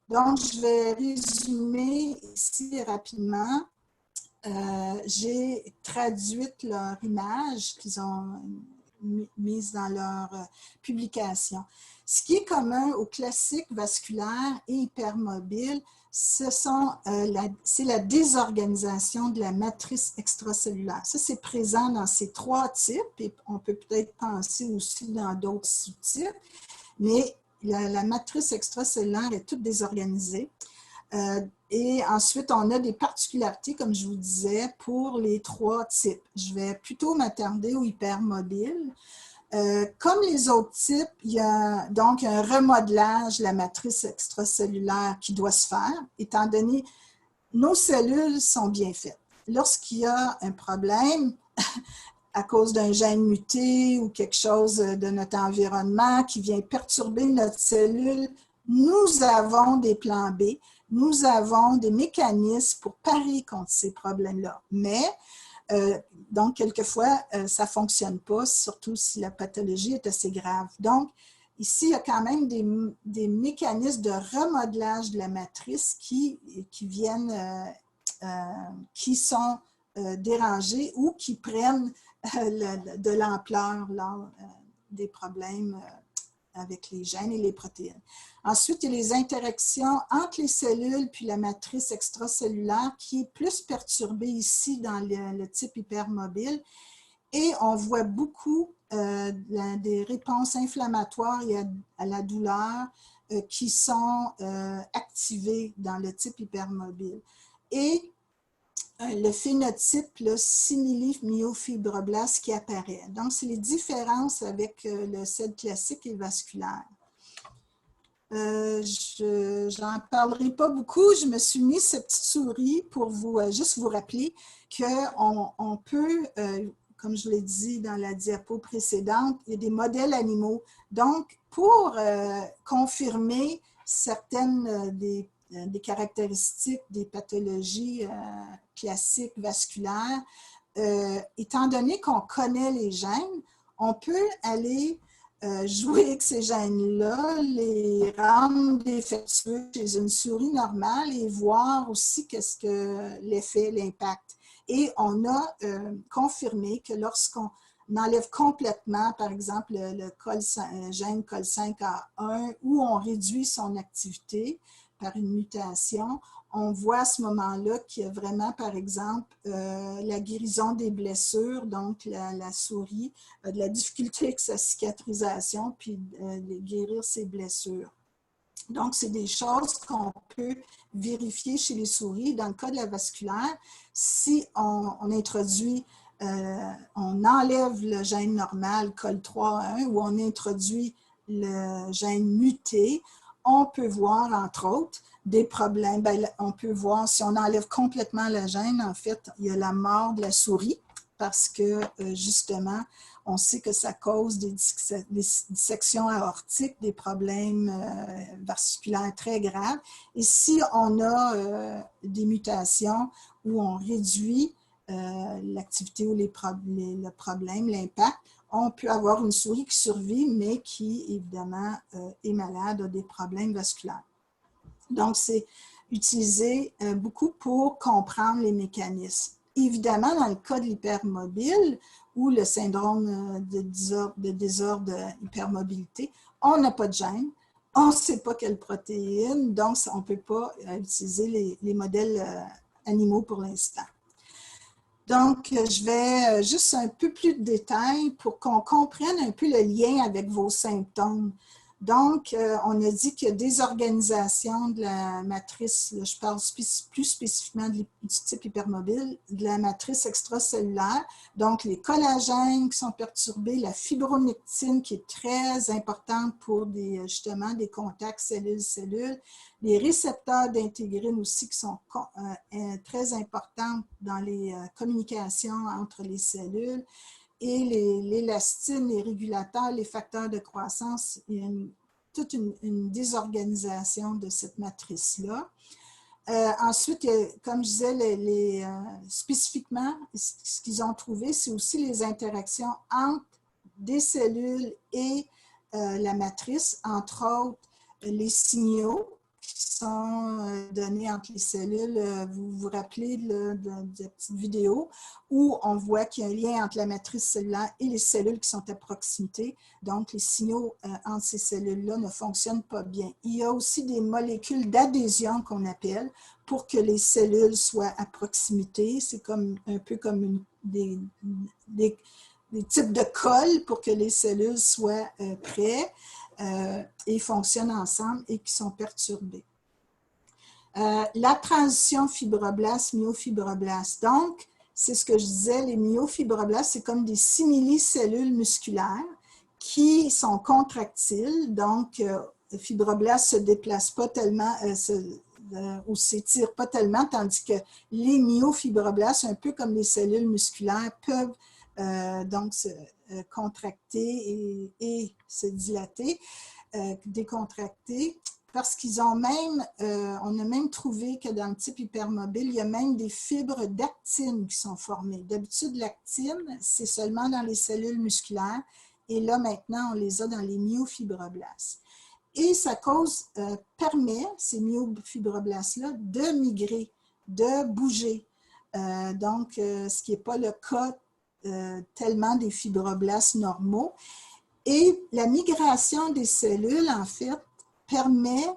Donc, je vais résumer ici rapidement. J'ai traduit leur image qu'ils ont mise dans leur publication. Ce qui est commun aux classiques vasculaires et hypermobiles, c'est la désorganisation de la matrice extracellulaire. Ça, c'est présent dans ces trois types et on peut peut-être penser aussi dans d'autres sous-types, mais la matrice extracellulaire est toute désorganisée. Et ensuite, on a des particularités, comme je vous disais, pour les trois types. Je vais plutôt m'attarder aux hypermobiles. Comme les autres types, il y a donc un remodelage de la matrice extracellulaire qui doit se faire, étant donné nos cellules sont bien faites. Lorsqu'il y a un problème à cause d'un gène muté ou quelque chose de notre environnement qui vient perturber notre cellule, nous avons des plans B, nous avons des mécanismes pour parer contre ces problèmes-là. Mais donc, quelquefois, ça ne fonctionne pas, surtout si la pathologie est assez grave. Donc, ici, il y a quand même des mécanismes de remodelage de la matrice qui sont dérangés ou qui prennent de l'ampleur lors des problèmes avec les gènes et les protéines. Ensuite, il y a les interactions entre les cellules puis la matrice extracellulaire qui est plus perturbée ici dans le type hypermobile. Et on voit beaucoup des réponses inflammatoires et à la douleur qui sont activées dans le type hypermobile. Et le phénotype simili-myofibroblaste qui apparaît. Donc, c'est les différences avec le SED classique et vasculaire. Je n'en parlerai pas beaucoup. Je me suis mis cette petite souris pour juste vous rappeler qu'on peut, comme je l'ai dit dans la diapo précédente, il y a des modèles animaux. Donc, pour confirmer certaines des caractéristiques des pathologies classiques vasculaires, étant donné qu'on connaît les gènes, on peut aller jouer avec ces gènes-là, les rendre défectueux chez une souris normale et voir aussi qu'est-ce que l'effet, l'impact. Et on a confirmé que lorsqu'on enlève complètement, par exemple, le gène COL5A1 ou on réduit son activité par une mutation, on voit à ce moment-là qu'il y a vraiment, par exemple, la guérison des blessures, donc la souris a de la difficulté avec sa cicatrisation, puis de guérir ses blessures. Donc, c'est des choses qu'on peut vérifier chez les souris. Dans le cas de la vasculaire, si on introduit, on enlève le gène normal COL3A1 ou on introduit le gène muté, on peut voir, entre autres, des problèmes. Bien, on peut voir, si on enlève complètement le gène, en fait, il y a la mort de la souris parce que, justement, on sait que ça cause des dissections aortiques, des problèmes vasculaires très graves. Et si on a des mutations où on réduit l'activité ou le problème, l'impact, on peut avoir une souris qui survit, mais qui, évidemment, est malade, a des problèmes vasculaires. Donc, c'est utilisé beaucoup pour comprendre les mécanismes. Évidemment, dans le cas de l'hypermobile ou le syndrome de désordre d'hypermobilité, on n'a pas de gène, on ne sait pas quelle protéine, donc on ne peut pas utiliser les modèles animaux pour l'instant. Donc, je vais juste un peu plus de détails pour qu'on comprenne un peu le lien avec vos symptômes. Donc, on a dit qu'il y a des organisations de la matrice, là, je parle plus spécifiquement du type hypermobile, de la matrice extracellulaire, donc les collagènes qui sont perturbés, la fibronectine qui est très importante pour justement des contacts cellule-cellule, les récepteurs d'intégrine aussi qui sont très importants dans les communications entre les cellules, et l'élastine, les régulateurs, les facteurs de croissance, il y a toute une désorganisation de cette matrice-là. Ensuite, comme je disais, spécifiquement, ce qu'ils ont trouvé, c'est aussi les interactions entre des cellules et la matrice, entre autres les signaux qui sont donnés entre les cellules. Vous vous rappelez de la petite vidéo où on voit qu'il y a un lien entre la matrice cellulaire et les cellules qui sont à proximité. Donc, les signaux entre ces cellules-là ne fonctionnent pas bien. Il y a aussi des molécules d'adhésion qu'on appelle pour que les cellules soient à proximité. C'est un peu comme des types de colle pour que les cellules soient prêtes. Et fonctionnent ensemble et qui sont perturbés. La transition fibroblast-myofibroblaste. Donc, c'est ce que je disais, les myofibroblastes, c'est comme des simili-cellules musculaires qui sont contractiles. Donc, le fibroblast ne se déplace pas tellement ou s'étire pas tellement, tandis que les myofibroblastes, un peu comme les cellules musculaires, peuvent donc se contracter et se dilater, décontracter, parce qu'ils ont même, on a même trouvé que dans le type hypermobile, il y a même des fibres d'actine qui sont formées. D'habitude, l'actine, c'est seulement dans les cellules musculaires, et là, maintenant, on les a dans les myofibroblastes. Et ça permet, ces myofibroblastes-là, de migrer, de bouger. Donc, ce qui n'est pas le cas tellement des fibroblastes normaux. Et la migration des cellules, en fait, permet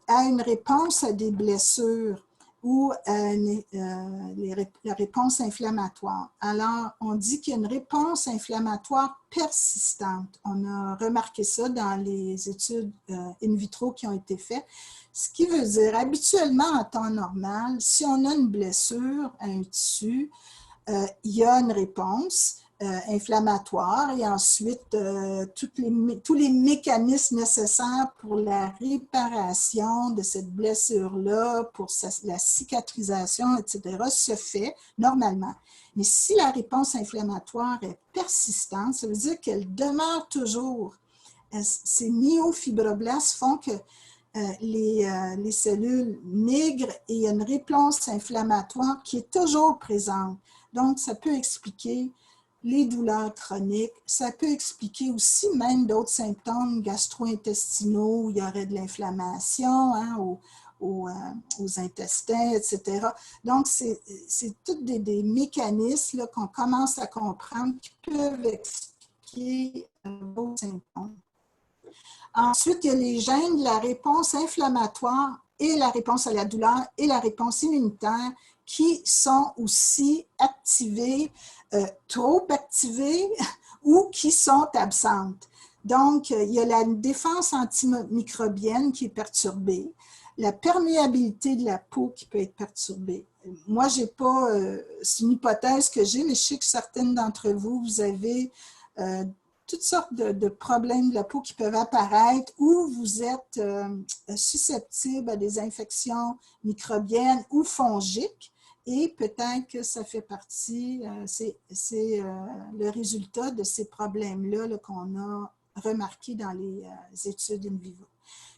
à une réponse à des blessures ou la réponse inflammatoire. Alors, on dit qu'il y a une réponse inflammatoire persistante. On a remarqué ça dans les études in vitro qui ont été faites. Ce qui veut dire, habituellement, en temps normal, si on a une blessure à un tissu, il y a une réponse inflammatoire et ensuite tous les mécanismes nécessaires pour la réparation de cette blessure-là, pour la cicatrisation, etc., se fait normalement. Mais si la réponse inflammatoire est persistante, ça veut dire qu'elle demeure toujours. Ces myofibroblastes font que les cellules migrent et il y a une réponse inflammatoire qui est toujours présente. Donc, ça peut expliquer les douleurs chroniques, ça peut expliquer aussi même d'autres symptômes gastro-intestinaux où il y aurait de l'inflammation aux intestins, etc. Donc, c'est tous des mécanismes qu'on commence à comprendre qui peuvent expliquer d'autres symptômes. Ensuite, il y a les gènes de la réponse inflammatoire et la réponse à la douleur et la réponse immunitaire qui sont aussi activées, trop activées ou qui sont absentes. Donc, il y a la défense antimicrobienne qui est perturbée, la perméabilité de la peau qui peut être perturbée. Moi, j'ai pas, c'est une hypothèse que j'ai, mais je sais que certaines d'entre vous, vous avez toutes sortes de problèmes de la peau qui peuvent apparaître ou vous êtes susceptible à des infections microbiennes ou fongiques. Et peut-être que ça fait partie, c'est le résultat de ces problèmes-là -là, qu'on a remarqué dans les études in vivo.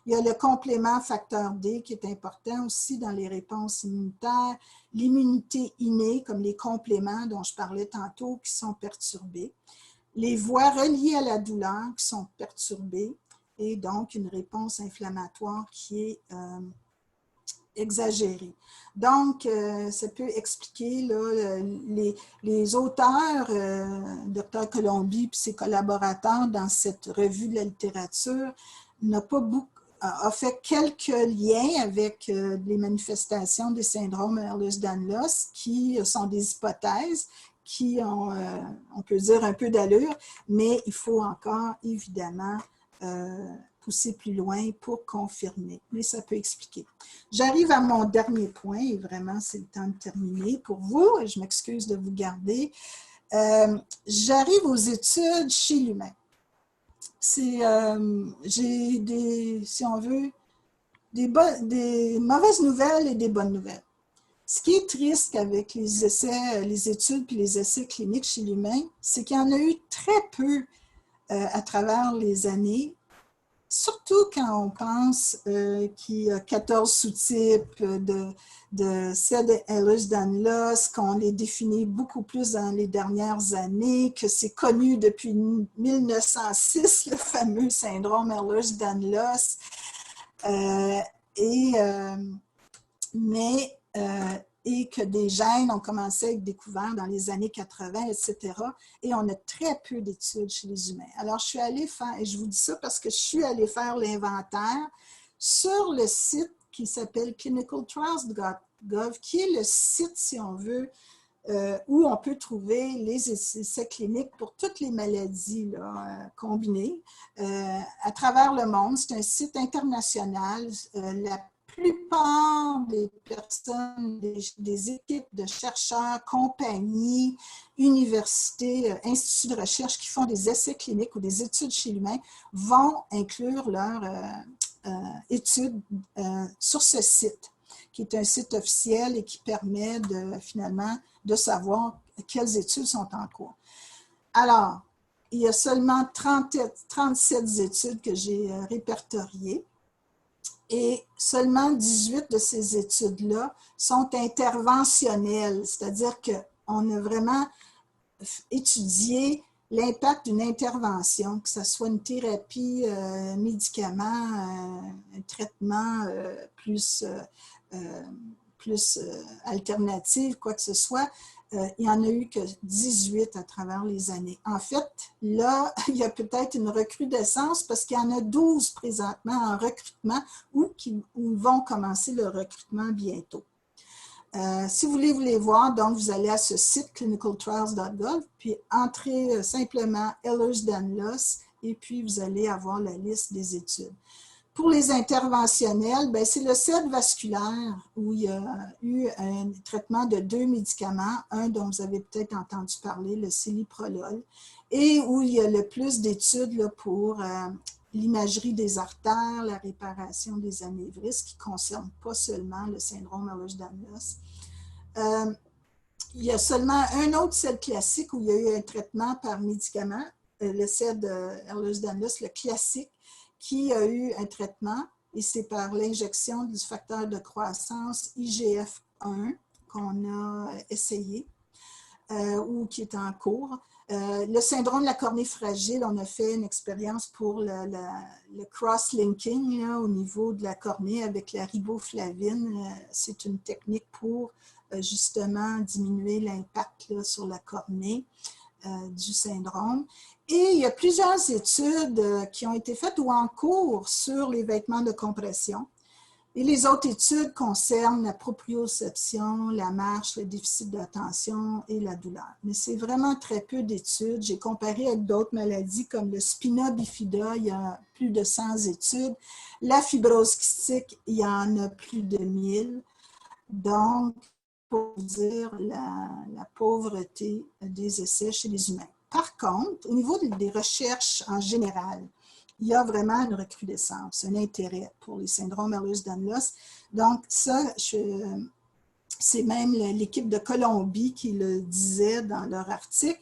Il y a le complément facteur D qui est important aussi dans les réponses immunitaires, l'immunité innée, comme les compléments dont je parlais tantôt, qui sont perturbés, les voies reliées à la douleur qui sont perturbées, et donc une réponse inflammatoire qui est exagérée. Donc, ça peut expliquer là, les auteurs, Dr. Colombi et ses collaborateurs dans cette revue de la littérature, a fait quelques liens avec les manifestations des syndromes Ehlers-Danlos qui sont des hypothèses qui ont, on peut dire, un peu d'allure, mais il faut encore, évidemment, pousser plus loin pour confirmer, mais ça peut expliquer. J'arrive à mon dernier point, et vraiment, c'est le temps de terminer pour vous, et je m'excuse de vous garder. J'arrive aux études chez l'humain. J'ai des, si on veut, des mauvaises nouvelles et des bonnes nouvelles. Ce qui est triste avec les essais, les études puis les essais cliniques chez l'humain, c'est qu'il y en a eu très peu à travers les années, surtout quand on pense qu'il y a 14 sous-types de Ehlers-Danlos, qu'on les définit beaucoup plus dans les dernières années, que c'est connu depuis 1906, le fameux syndrome Ehlers-Danlos. Et que des gènes ont commencé à être découverts dans les années 80, etc. Et on a très peu d'études chez les humains. Alors, je suis allée faire, et je vous dis ça parce que je suis allée faire l'inventaire sur le site qui s'appelle clinicaltrials.gov, qui est le site, si on veut, où on peut trouver les essais cliniques pour toutes les maladies là, combinées à travers le monde. C'est un site international. La plupart des personnes, des équipes de chercheurs, compagnies, universités, instituts de recherche qui font des essais cliniques ou des études chez l'humain vont inclure leurs études sur ce site, qui est un site officiel et qui permet finalement de savoir quelles études sont en cours. Alors, il y a seulement 37 études que j'ai répertoriées. Et seulement 18 de ces études-là sont interventionnelles, c'est-à-dire qu'on a vraiment étudié l'impact d'une intervention, que ce soit une thérapie, médicament, un traitement plus alternatif, quoi que ce soit. Il n'y en a eu que 18 à travers les années. En fait, là, il y a peut-être une recrudescence parce qu'il y en a 12 présentement en recrutement ou qui vont commencer le recrutement bientôt. Si vous voulez les voir, donc vous allez à ce site clinicaltrials.gov, puis entrez simplement Ehlers-Danlos et puis vous allez avoir la liste des études. Pour les interventionnels, c'est le CED vasculaire où il y a eu un traitement de 2 médicaments, un dont vous avez peut-être entendu parler, le celiprolol, et où il y a le plus d'études pour l'imagerie des artères, la réparation des anévrismes, qui ne concerne pas seulement le syndrome Ehlers-Danlos. Il y a seulement un autre CED classique où il y a eu un traitement par médicament, le CED Ehlers-Danlos, le classique, qui a eu un traitement, et c'est par l'injection du facteur de croissance IGF-1 qu'on a essayé ou qui est en cours. Le syndrome de la cornée fragile, on a fait une expérience pour le cross-linking au niveau de la cornée avec la riboflavine. C'est une technique pour justement diminuer l'impact sur la cornée du syndrome. Et il y a plusieurs études qui ont été faites ou en cours sur les vêtements de compression. Et les autres études concernent la proprioception, la marche, le déficit d'attention et la douleur. Mais c'est vraiment très peu d'études. J'ai comparé avec d'autres maladies comme le spina bifida, il y a plus de 100 études. La fibrose kystique, il y en a plus de 1000. Donc, pour dire la pauvreté des essais chez les humains. Par contre, au niveau des recherches en général, il y a vraiment une recrudescence, un intérêt pour les syndromes Ehlers-Danlos. Donc, ça, c'est même l'équipe de Colombie qui le disait dans leur article.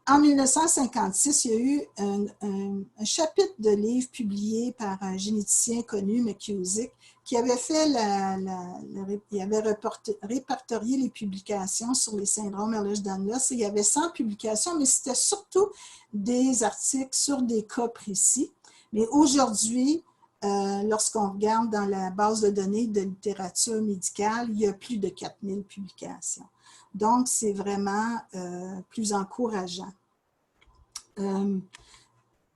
En 1956, il y a eu un chapitre de livre publié par un généticien connu, McKusick, qui avait fait il avait répertorié les publications sur les syndromes Ehlers-Danlos. Il y avait 100 publications, mais c'était surtout des articles sur des cas précis. Mais aujourd'hui, lorsqu'on regarde dans la base de données de littérature médicale, il y a plus de 4000 publications. Donc, c'est vraiment plus encourageant.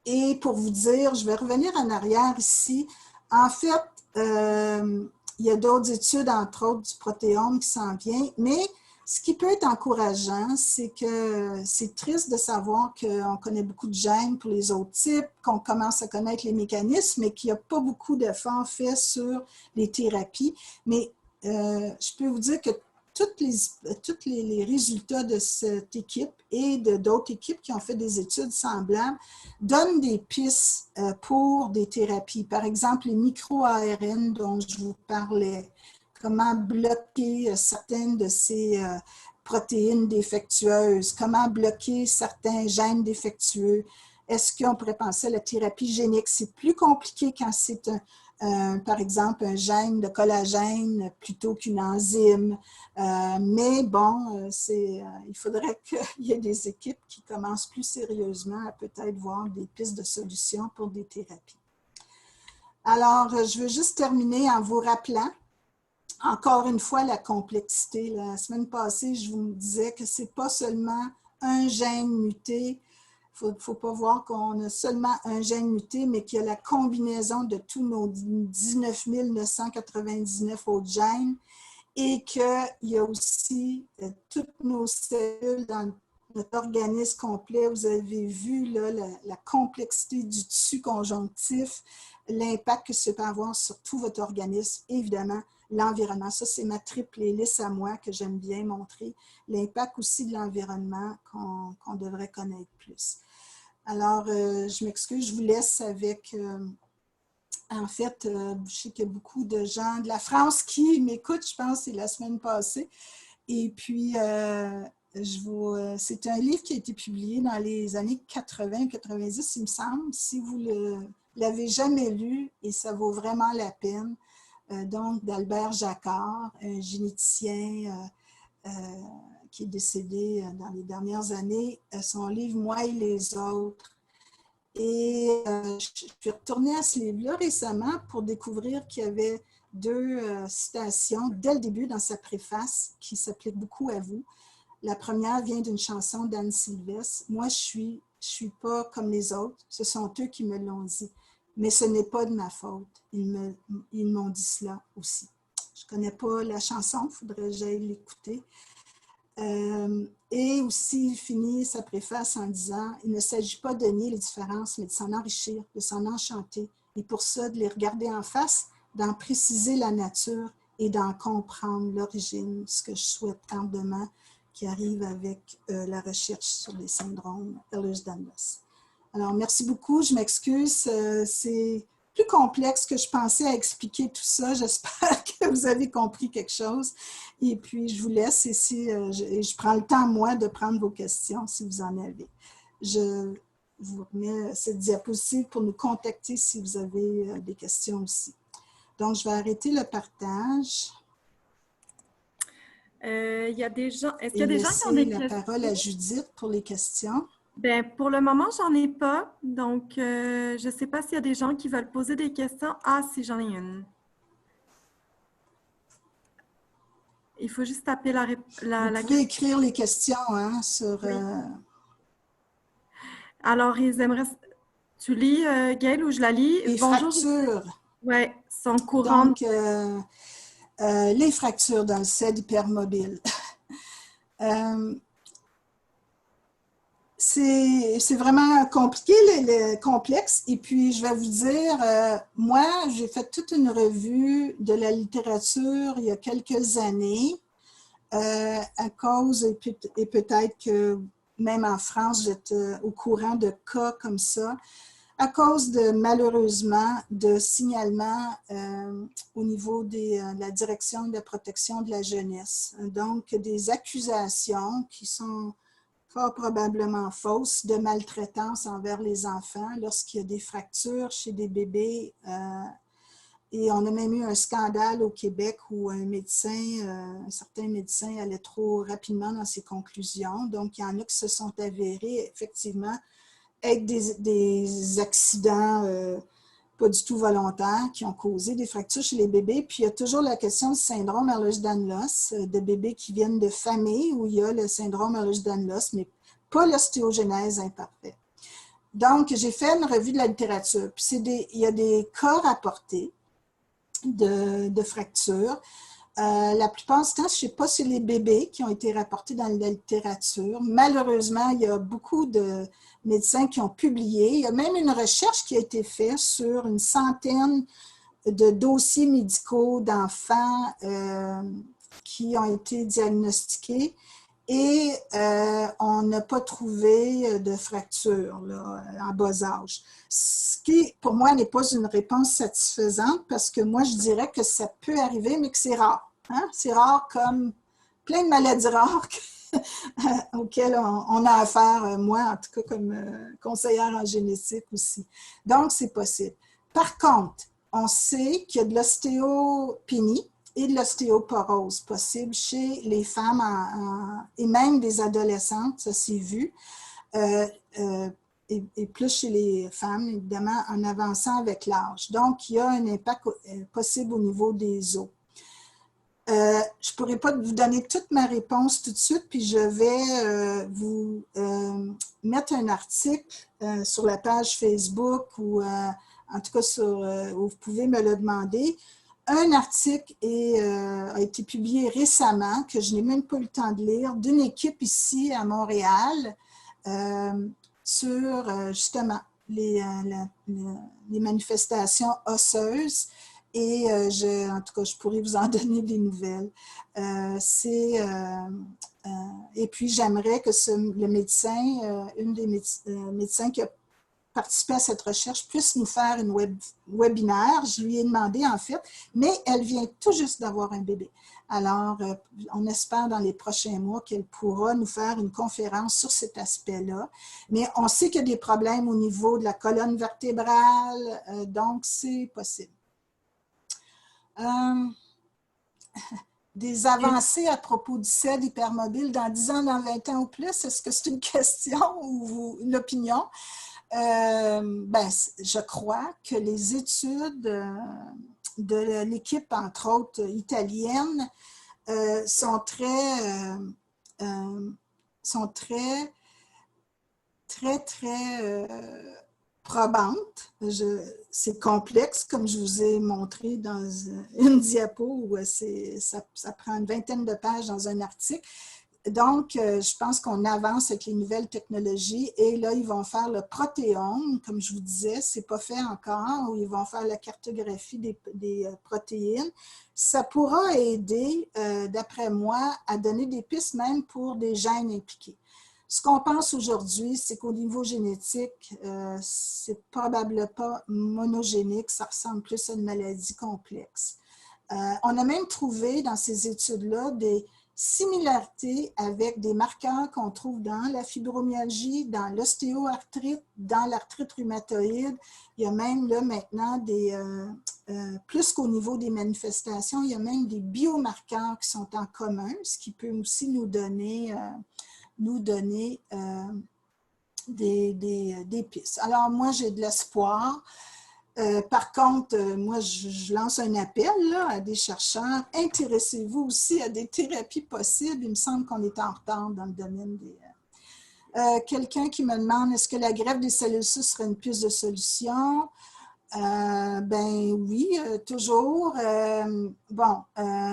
Et pour vous dire, je vais revenir en arrière ici. En fait, il y a d'autres études, entre autres du protéome qui s'en vient, mais ce qui peut être encourageant, c'est que c'est triste de savoir qu'on connaît beaucoup de gènes pour les autres types, qu'on commence à connaître les mécanismes, mais qu'il n'y a pas beaucoup d'efforts faits sur les thérapies. Mais je peux vous dire que tous les résultats de cette équipe et d'autres équipes qui ont fait des études semblables donnent des pistes pour des thérapies. Par exemple, les micro-ARN dont je vous parlais, comment bloquer certaines de ces protéines défectueuses, comment bloquer certains gènes défectueux. Est-ce qu'on pourrait penser à la thérapie génique? C'est plus compliqué quand c'est par exemple, un gène de collagène plutôt qu'une enzyme. Mais bon, il faudrait qu'il y ait des équipes qui commencent plus sérieusement à peut-être voir des pistes de solutions pour des thérapies. Alors, je veux juste terminer en vous rappelant encore une fois la complexité. La semaine passée, je vous disais que ce n'est pas seulement un gène muté. Il ne faut pas voir qu'on a seulement un gène muté, mais qu'il y a la combinaison de tous nos 19 999 autres gènes et qu'il y a aussi toutes nos cellules dans notre organisme complet. Vous avez vu là, la complexité du tissu conjonctif, l'impact que ça peut avoir sur tout votre organisme, et évidemment, l'environnement. Ça, c'est ma triple hélice à moi que j'aime bien montrer. L'impact aussi de l'environnement qu'on devrait connaître plus. Alors, je m'excuse, je vous laisse avec, en fait, je sais qu'il y a beaucoup de gens de la France qui m'écoutent, je pense, c'est la semaine passée. Et puis, c'est un livre qui a été publié dans les années 80-90, il me semble, si vous ne l'avez jamais lu, et ça vaut vraiment la peine. Donc, d'Albert Jacquard, un généticien qui est décédé dans les dernières années, son livre « Moi et les autres ». Et je suis retournée à ce livre-là récemment pour découvrir qu'il y avait deux citations dès le début dans sa préface qui s'appliquent beaucoup à vous. La première vient d'une chanson d'Anne Sylvestre. « Moi, je suis pas comme les autres. Ce sont eux qui me l'ont dit. Mais ce n'est pas de ma faute. Ils m'ont dit cela aussi. » Je ne connais pas la chanson, il faudrait que j'aille l'écouter. Et aussi, il finit sa préface en disant « Il ne s'agit pas de nier les différences, mais de s'en enrichir, de s'en enchanter. Et pour ça, de les regarder en face, d'en préciser la nature et d'en comprendre l'origine, ce que je souhaite ardemment qui arrive avec la recherche sur les syndromes Ehlers-Danlos. » Alors, merci beaucoup. Je m'excuse. C'est plus complexe que je pensais à expliquer tout ça. J'espère que vous avez compris quelque chose. Et puis, je vous laisse ici. Je prends le temps, moi, de prendre vos questions si vous en avez. Je vous remets cette diapositive pour nous contacter si vous avez des questions aussi. Donc, je vais arrêter le partage. Il y a des gens. Est-ce qu'il y a des gens qui ont des questions? La parole à Judith pour les questions. Bien, pour le moment, j'en ai pas. Donc, je ne sais pas s'il y a des gens qui veulent poser des questions. Ah, si, j'en ai une. Il faut juste taper Vous pouvez écrire les questions hein, sur... Oui. Alors, ils aimeraient... Tu lis, Gaëlle, ou je la lis? Les Bonjour. fractures. Oui, sont courantes. Donc, les fractures dans le CED hypermobile. C'est vraiment compliqué, complexe. Et puis, je vais vous dire, moi, j'ai fait toute une revue de la littérature il y a quelques années, à cause, et peut-être que même en France, j'étais au courant de cas comme ça, à cause de, malheureusement, de signalements au niveau de la direction de la protection de la jeunesse. Donc, des accusations qui sont fort probablement fausses de maltraitance envers les enfants lorsqu'il y a des fractures chez des bébés. Et on a même eu un scandale au Québec où un certain médecin allait trop rapidement dans ses conclusions. Donc, il y en a qui se sont avérés effectivement être des accidents pas du tout volontaires qui ont causé des fractures chez les bébés. Puis, il y a toujours la question du syndrome Ehlers-Danlos, de bébés qui viennent de familles où il y a le syndrome Ehlers-Danlos, mais pas l'ostéogenèse imparfaite. Donc, j'ai fait une revue de la littérature. Puis, il y a des cas rapportés de fractures. La plupart du temps, je ne sais pas si c'est les bébés qui ont été rapportés dans la littérature. Malheureusement, il y a beaucoup de médecins qui ont publié. Il y a même une recherche qui a été faite sur une centaine de dossiers médicaux d'enfants qui ont été diagnostiqués et on n'a pas trouvé de fracture là, en bas âge. Ce qui, pour moi, n'est pas une réponse satisfaisante parce que moi, je dirais que ça peut arriver, mais que c'est rare. Hein? C'est rare comme plein de maladies rares auxquelles on a affaire, moi, en tout cas, comme conseillère en génétique aussi. Donc, c'est possible. Par contre, on sait qu'il y a de l'ostéopénie et de l'ostéoporose possible chez les femmes et même des adolescentes, ça s'est vu, et plus chez les femmes, évidemment, en avançant avec l'âge. Donc, il y a un impact possible au niveau des os. Je ne pourrais pas vous donner toute ma réponse tout de suite, puis je vais vous mettre un article sur la page Facebook ou en tout cas où vous pouvez me le demander. Un article a été publié récemment, que je n'ai même pas eu le temps de lire, d'une équipe ici à Montréal sur justement les manifestations osseuses. Et en tout cas, je pourrais vous en donner des nouvelles. Et puis, j'aimerais que le médecin, une des médecins qui a participé à cette recherche, puisse nous faire une webinaire. Je lui ai demandé, en fait, mais elle vient tout juste d'avoir un bébé. Alors, on espère dans les prochains mois qu'elle pourra nous faire une conférence sur cet aspect-là. Mais on sait qu'il y a des problèmes au niveau de la colonne vertébrale, donc c'est possible. Des avancées à propos du CED hypermobile dans 10 ans, dans 20 ans ou plus, est-ce que c'est une question ou une opinion? Je crois que les études de l'équipe, entre autres italienne, sont très probante. C'est complexe, comme je vous ai montré dans une diapo où ça prend une vingtaine de pages dans un article. Donc, je pense qu'on avance avec les nouvelles technologies et là, ils vont faire le protéome, comme je vous disais, ce n'est pas fait encore, où ils vont faire la cartographie des protéines. Ça pourra aider, d'après moi, à donner des pistes même pour des gènes impliqués. Ce qu'on pense aujourd'hui, c'est qu'au niveau génétique, c'est probablement pas monogénique, ça ressemble plus à une maladie complexe. On a même trouvé dans ces études-là des similarités avec des marqueurs qu'on trouve dans la fibromyalgie, dans l'ostéoarthrite, dans l'arthrite rhumatoïde. Il y a même là maintenant plus qu'au niveau des manifestations, il y a même des biomarqueurs qui sont en commun, ce qui peut aussi nous donner des pistes. Alors, moi, j'ai de l'espoir. Par contre, moi, je lance un appel là, à des chercheurs. Intéressez-vous aussi à des thérapies possibles. Il me semble qu'on est en retard dans le domaine des... quelqu'un qui me demande, est-ce que la greffe des cellules souches serait une piste de solution? Ben oui, toujours.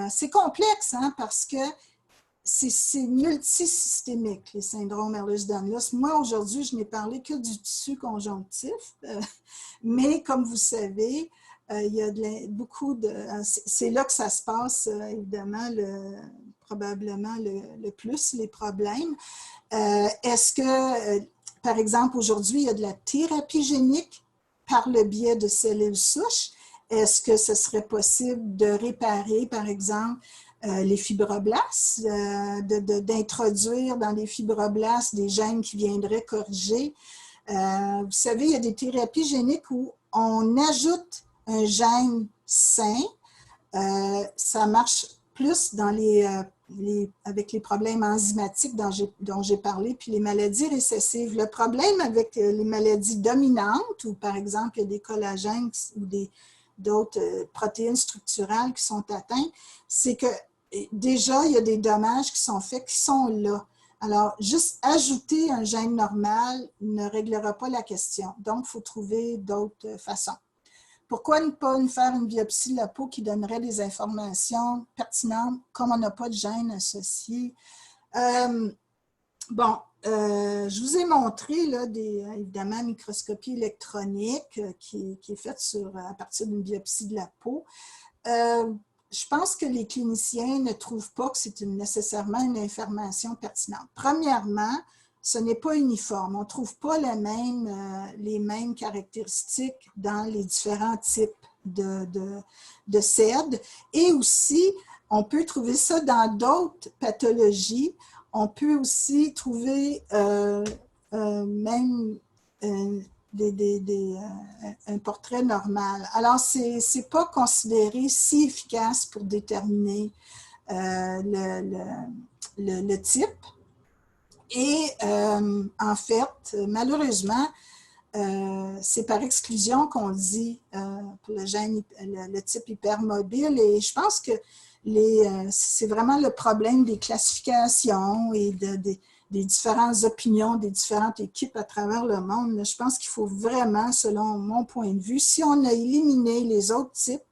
C'est complexe, hein, parce que c'est multisystémique, les syndromes Ehlers-Danlos. Moi, aujourd'hui, je n'ai parlé que du tissu conjonctif, mais comme vous savez, il y a beaucoup de... C'est là que ça se passe, évidemment, probablement le plus, les problèmes. Est-ce que, par exemple, aujourd'hui, il y a de la thérapie génique par le biais de cellules souches? Est-ce que ce serait possible de réparer, par exemple, les fibroblastes, d'introduire dans les fibroblastes des gènes qui viendraient corriger? Vous savez, il y a des thérapies géniques où on ajoute un gène sain. Ça marche plus dans avec les problèmes enzymatiques dont j'ai parlé, puis les maladies récessives. Le problème avec les maladies dominantes, où par exemple, il y a des collagènes ou d'autres protéines structurales qui sont atteintes, c'est que déjà, il y a des dommages qui sont faits, qui sont là. Alors, juste ajouter un gène normal ne réglera pas la question. Donc, il faut trouver d'autres façons. Pourquoi ne pas faire une biopsie de la peau qui donnerait des informations pertinentes comme on n'a pas de gène associé? Je vous ai montré là, évidemment, microscopie électronique qui est faite à partir d'une biopsie de la peau. Je pense que les cliniciens ne trouvent pas que c'est nécessairement une information pertinente. Premièrement, ce n'est pas uniforme. On ne trouve pas les mêmes caractéristiques dans les différents types de CED. Et aussi, on peut trouver ça dans d'autres pathologies. On peut aussi trouver même un portrait normal. Alors, ce n'est pas considéré si efficace pour déterminer le type. Et en fait, malheureusement, c'est par exclusion qu'on dit pour le gène, le type hypermobile. Et je pense que c'est vraiment le problème des classifications et des différentes opinions des différentes équipes à travers le monde. Je pense qu'il faut vraiment, selon mon point de vue, si on a éliminé les autres types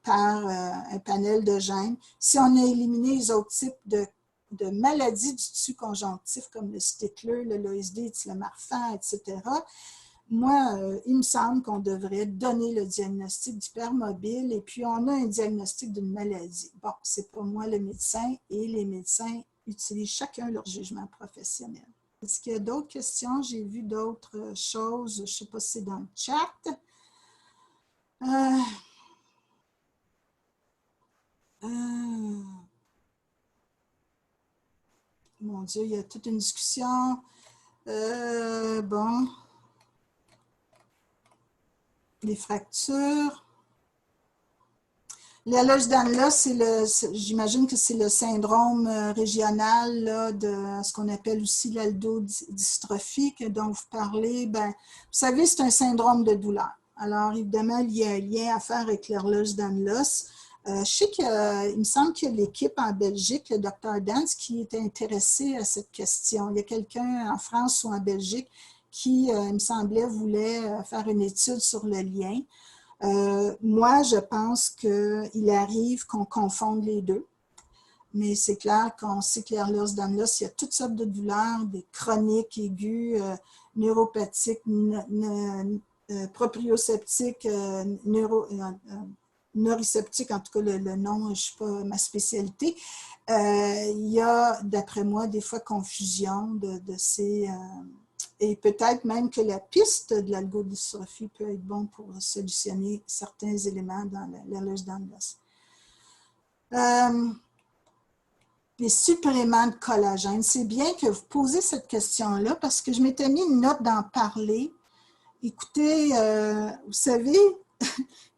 par un panel de gènes, si on a éliminé les autres types de maladies du tissu conjonctif comme le Stickler, le LOSD, le Marfan, etc., moi, il me semble qu'on devrait donner le diagnostic d'hypermobile et puis on a un diagnostic d'une maladie. Bon, c'est pas moi le médecin et les médecins utilisent chacun leur jugement professionnel. Est-ce qu'il y a d'autres questions? J'ai vu d'autres choses. Je ne sais pas si c'est dans le chat. Mon Dieu, il y a toute une discussion. Les fractures. L'Ehlers-Danlos, j'imagine que c'est le syndrome régional là, de ce qu'on appelle aussi l'aldodystrophie dont vous parlez. Vous savez, c'est un syndrome de douleur. Alors, évidemment, il y a un lien à faire avec l'Ehlers-Danlos. Je sais qu'il me semble qu'il y a l'équipe en Belgique, le Dr Dance, qui est intéressé à cette question. Il y a quelqu'un en France ou en Belgique qui, il me semblait, voulait faire une étude sur le lien. Moi, je pense qu'il arrive qu'on confonde les deux. Mais c'est clair qu'on sait que l'Ehlers-Danlos, il y a toutes sortes de douleurs, des chroniques, aiguës, neuropathiques, proprioceptiques, neuriceptiques, en tout cas le nom, je ne sais pas ma spécialité. Il y a, d'après moi, des fois confusion de ces... et peut-être même que la piste de l'algodystrophie peut être bonne pour solutionner certains éléments dans l'Ehlers-Danlos. Les suppléments de collagène, c'est bien que vous posez cette question-là parce que je m'étais mis une note d'en parler. Écoutez, vous savez,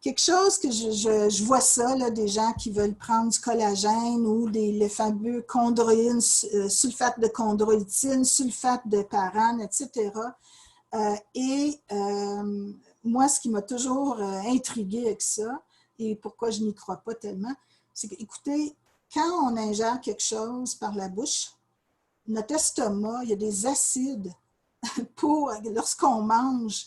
quelque chose que je vois ça, là, des gens qui veulent prendre du collagène ou les fameux chondroïnes, sulfate de chondroïtine, sulfate de parane, etc. Moi, ce qui m'a toujours intriguée avec ça, et pourquoi je n'y crois pas tellement, c'est que, écoutez, quand on ingère quelque chose par la bouche, notre estomac, il y a des acides lorsqu'on mange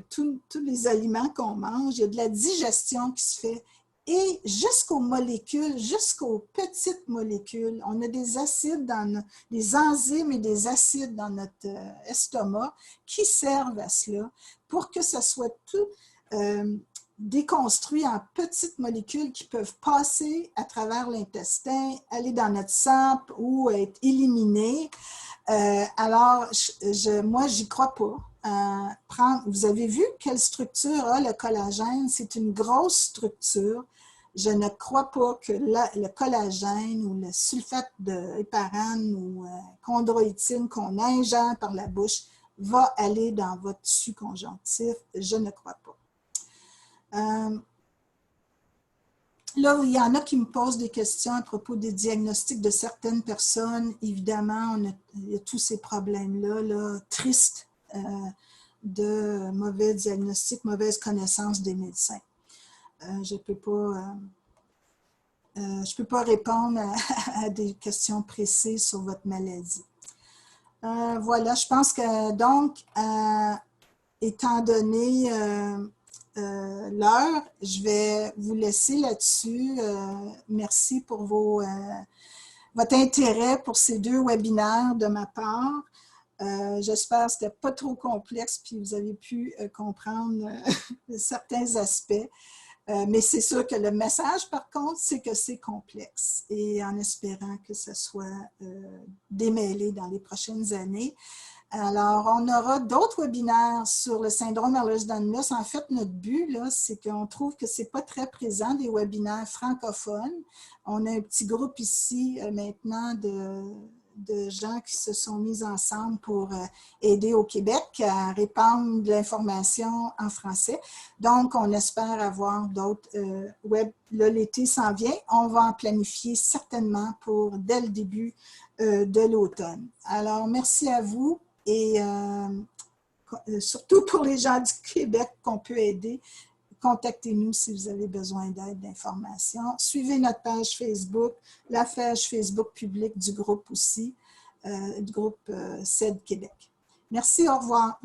tous les aliments qu'on mange. Il y a de la digestion qui se fait. Et jusqu'aux molécules, jusqu'aux petites molécules, on a des acides, des enzymes et des acides dans notre estomac qui servent à cela pour que ça soit tout déconstruit en petites molécules qui peuvent passer à travers l'intestin, aller dans notre sang ou être éliminées. Alors, moi, j'y crois pas. Vous avez vu quelle structure a le collagène? C'est une grosse structure. Je ne crois pas que le collagène ou le sulfate d'héparane ou chondroïtine qu'on ingère par la bouche va aller dans votre tissu conjonctif. Je ne crois pas. Là, il y en a qui me posent des questions à propos des diagnostics de certaines personnes. Évidemment, il y a tous ces problèmes-là, tristes, de mauvais diagnostics, mauvaise connaissance des médecins. Je ne peux pas répondre à des questions précises sur votre maladie. Voilà, je pense que donc, étant donné l'heure, je vais vous laisser là-dessus. Merci pour votre intérêt pour ces 2 webinaires de ma part. J'espère que ce n'était pas trop complexe puis vous avez pu comprendre certains aspects. Mais c'est sûr que le message, par contre, c'est que c'est complexe et en espérant que ce soit démêlé dans les prochaines années. Alors, on aura d'autres webinaires sur le syndrome Ehlers-Danlos. En fait, notre but, c'est qu'on trouve que ce n'est pas très présent, des webinaires francophones. On a un petit groupe ici maintenant de gens qui se sont mis ensemble pour aider au Québec à répandre de l'information en français. Donc, on espère avoir d'autres web. Là, l'été s'en vient. On va en planifier certainement dès le début de l'automne. Alors, merci à vous et surtout pour les gens du Québec qu'on peut aider. Contactez-nous si vous avez besoin d'aide, d'informations. Suivez notre page Facebook, la page Facebook publique du groupe aussi, du groupe CED Québec. Merci, au revoir.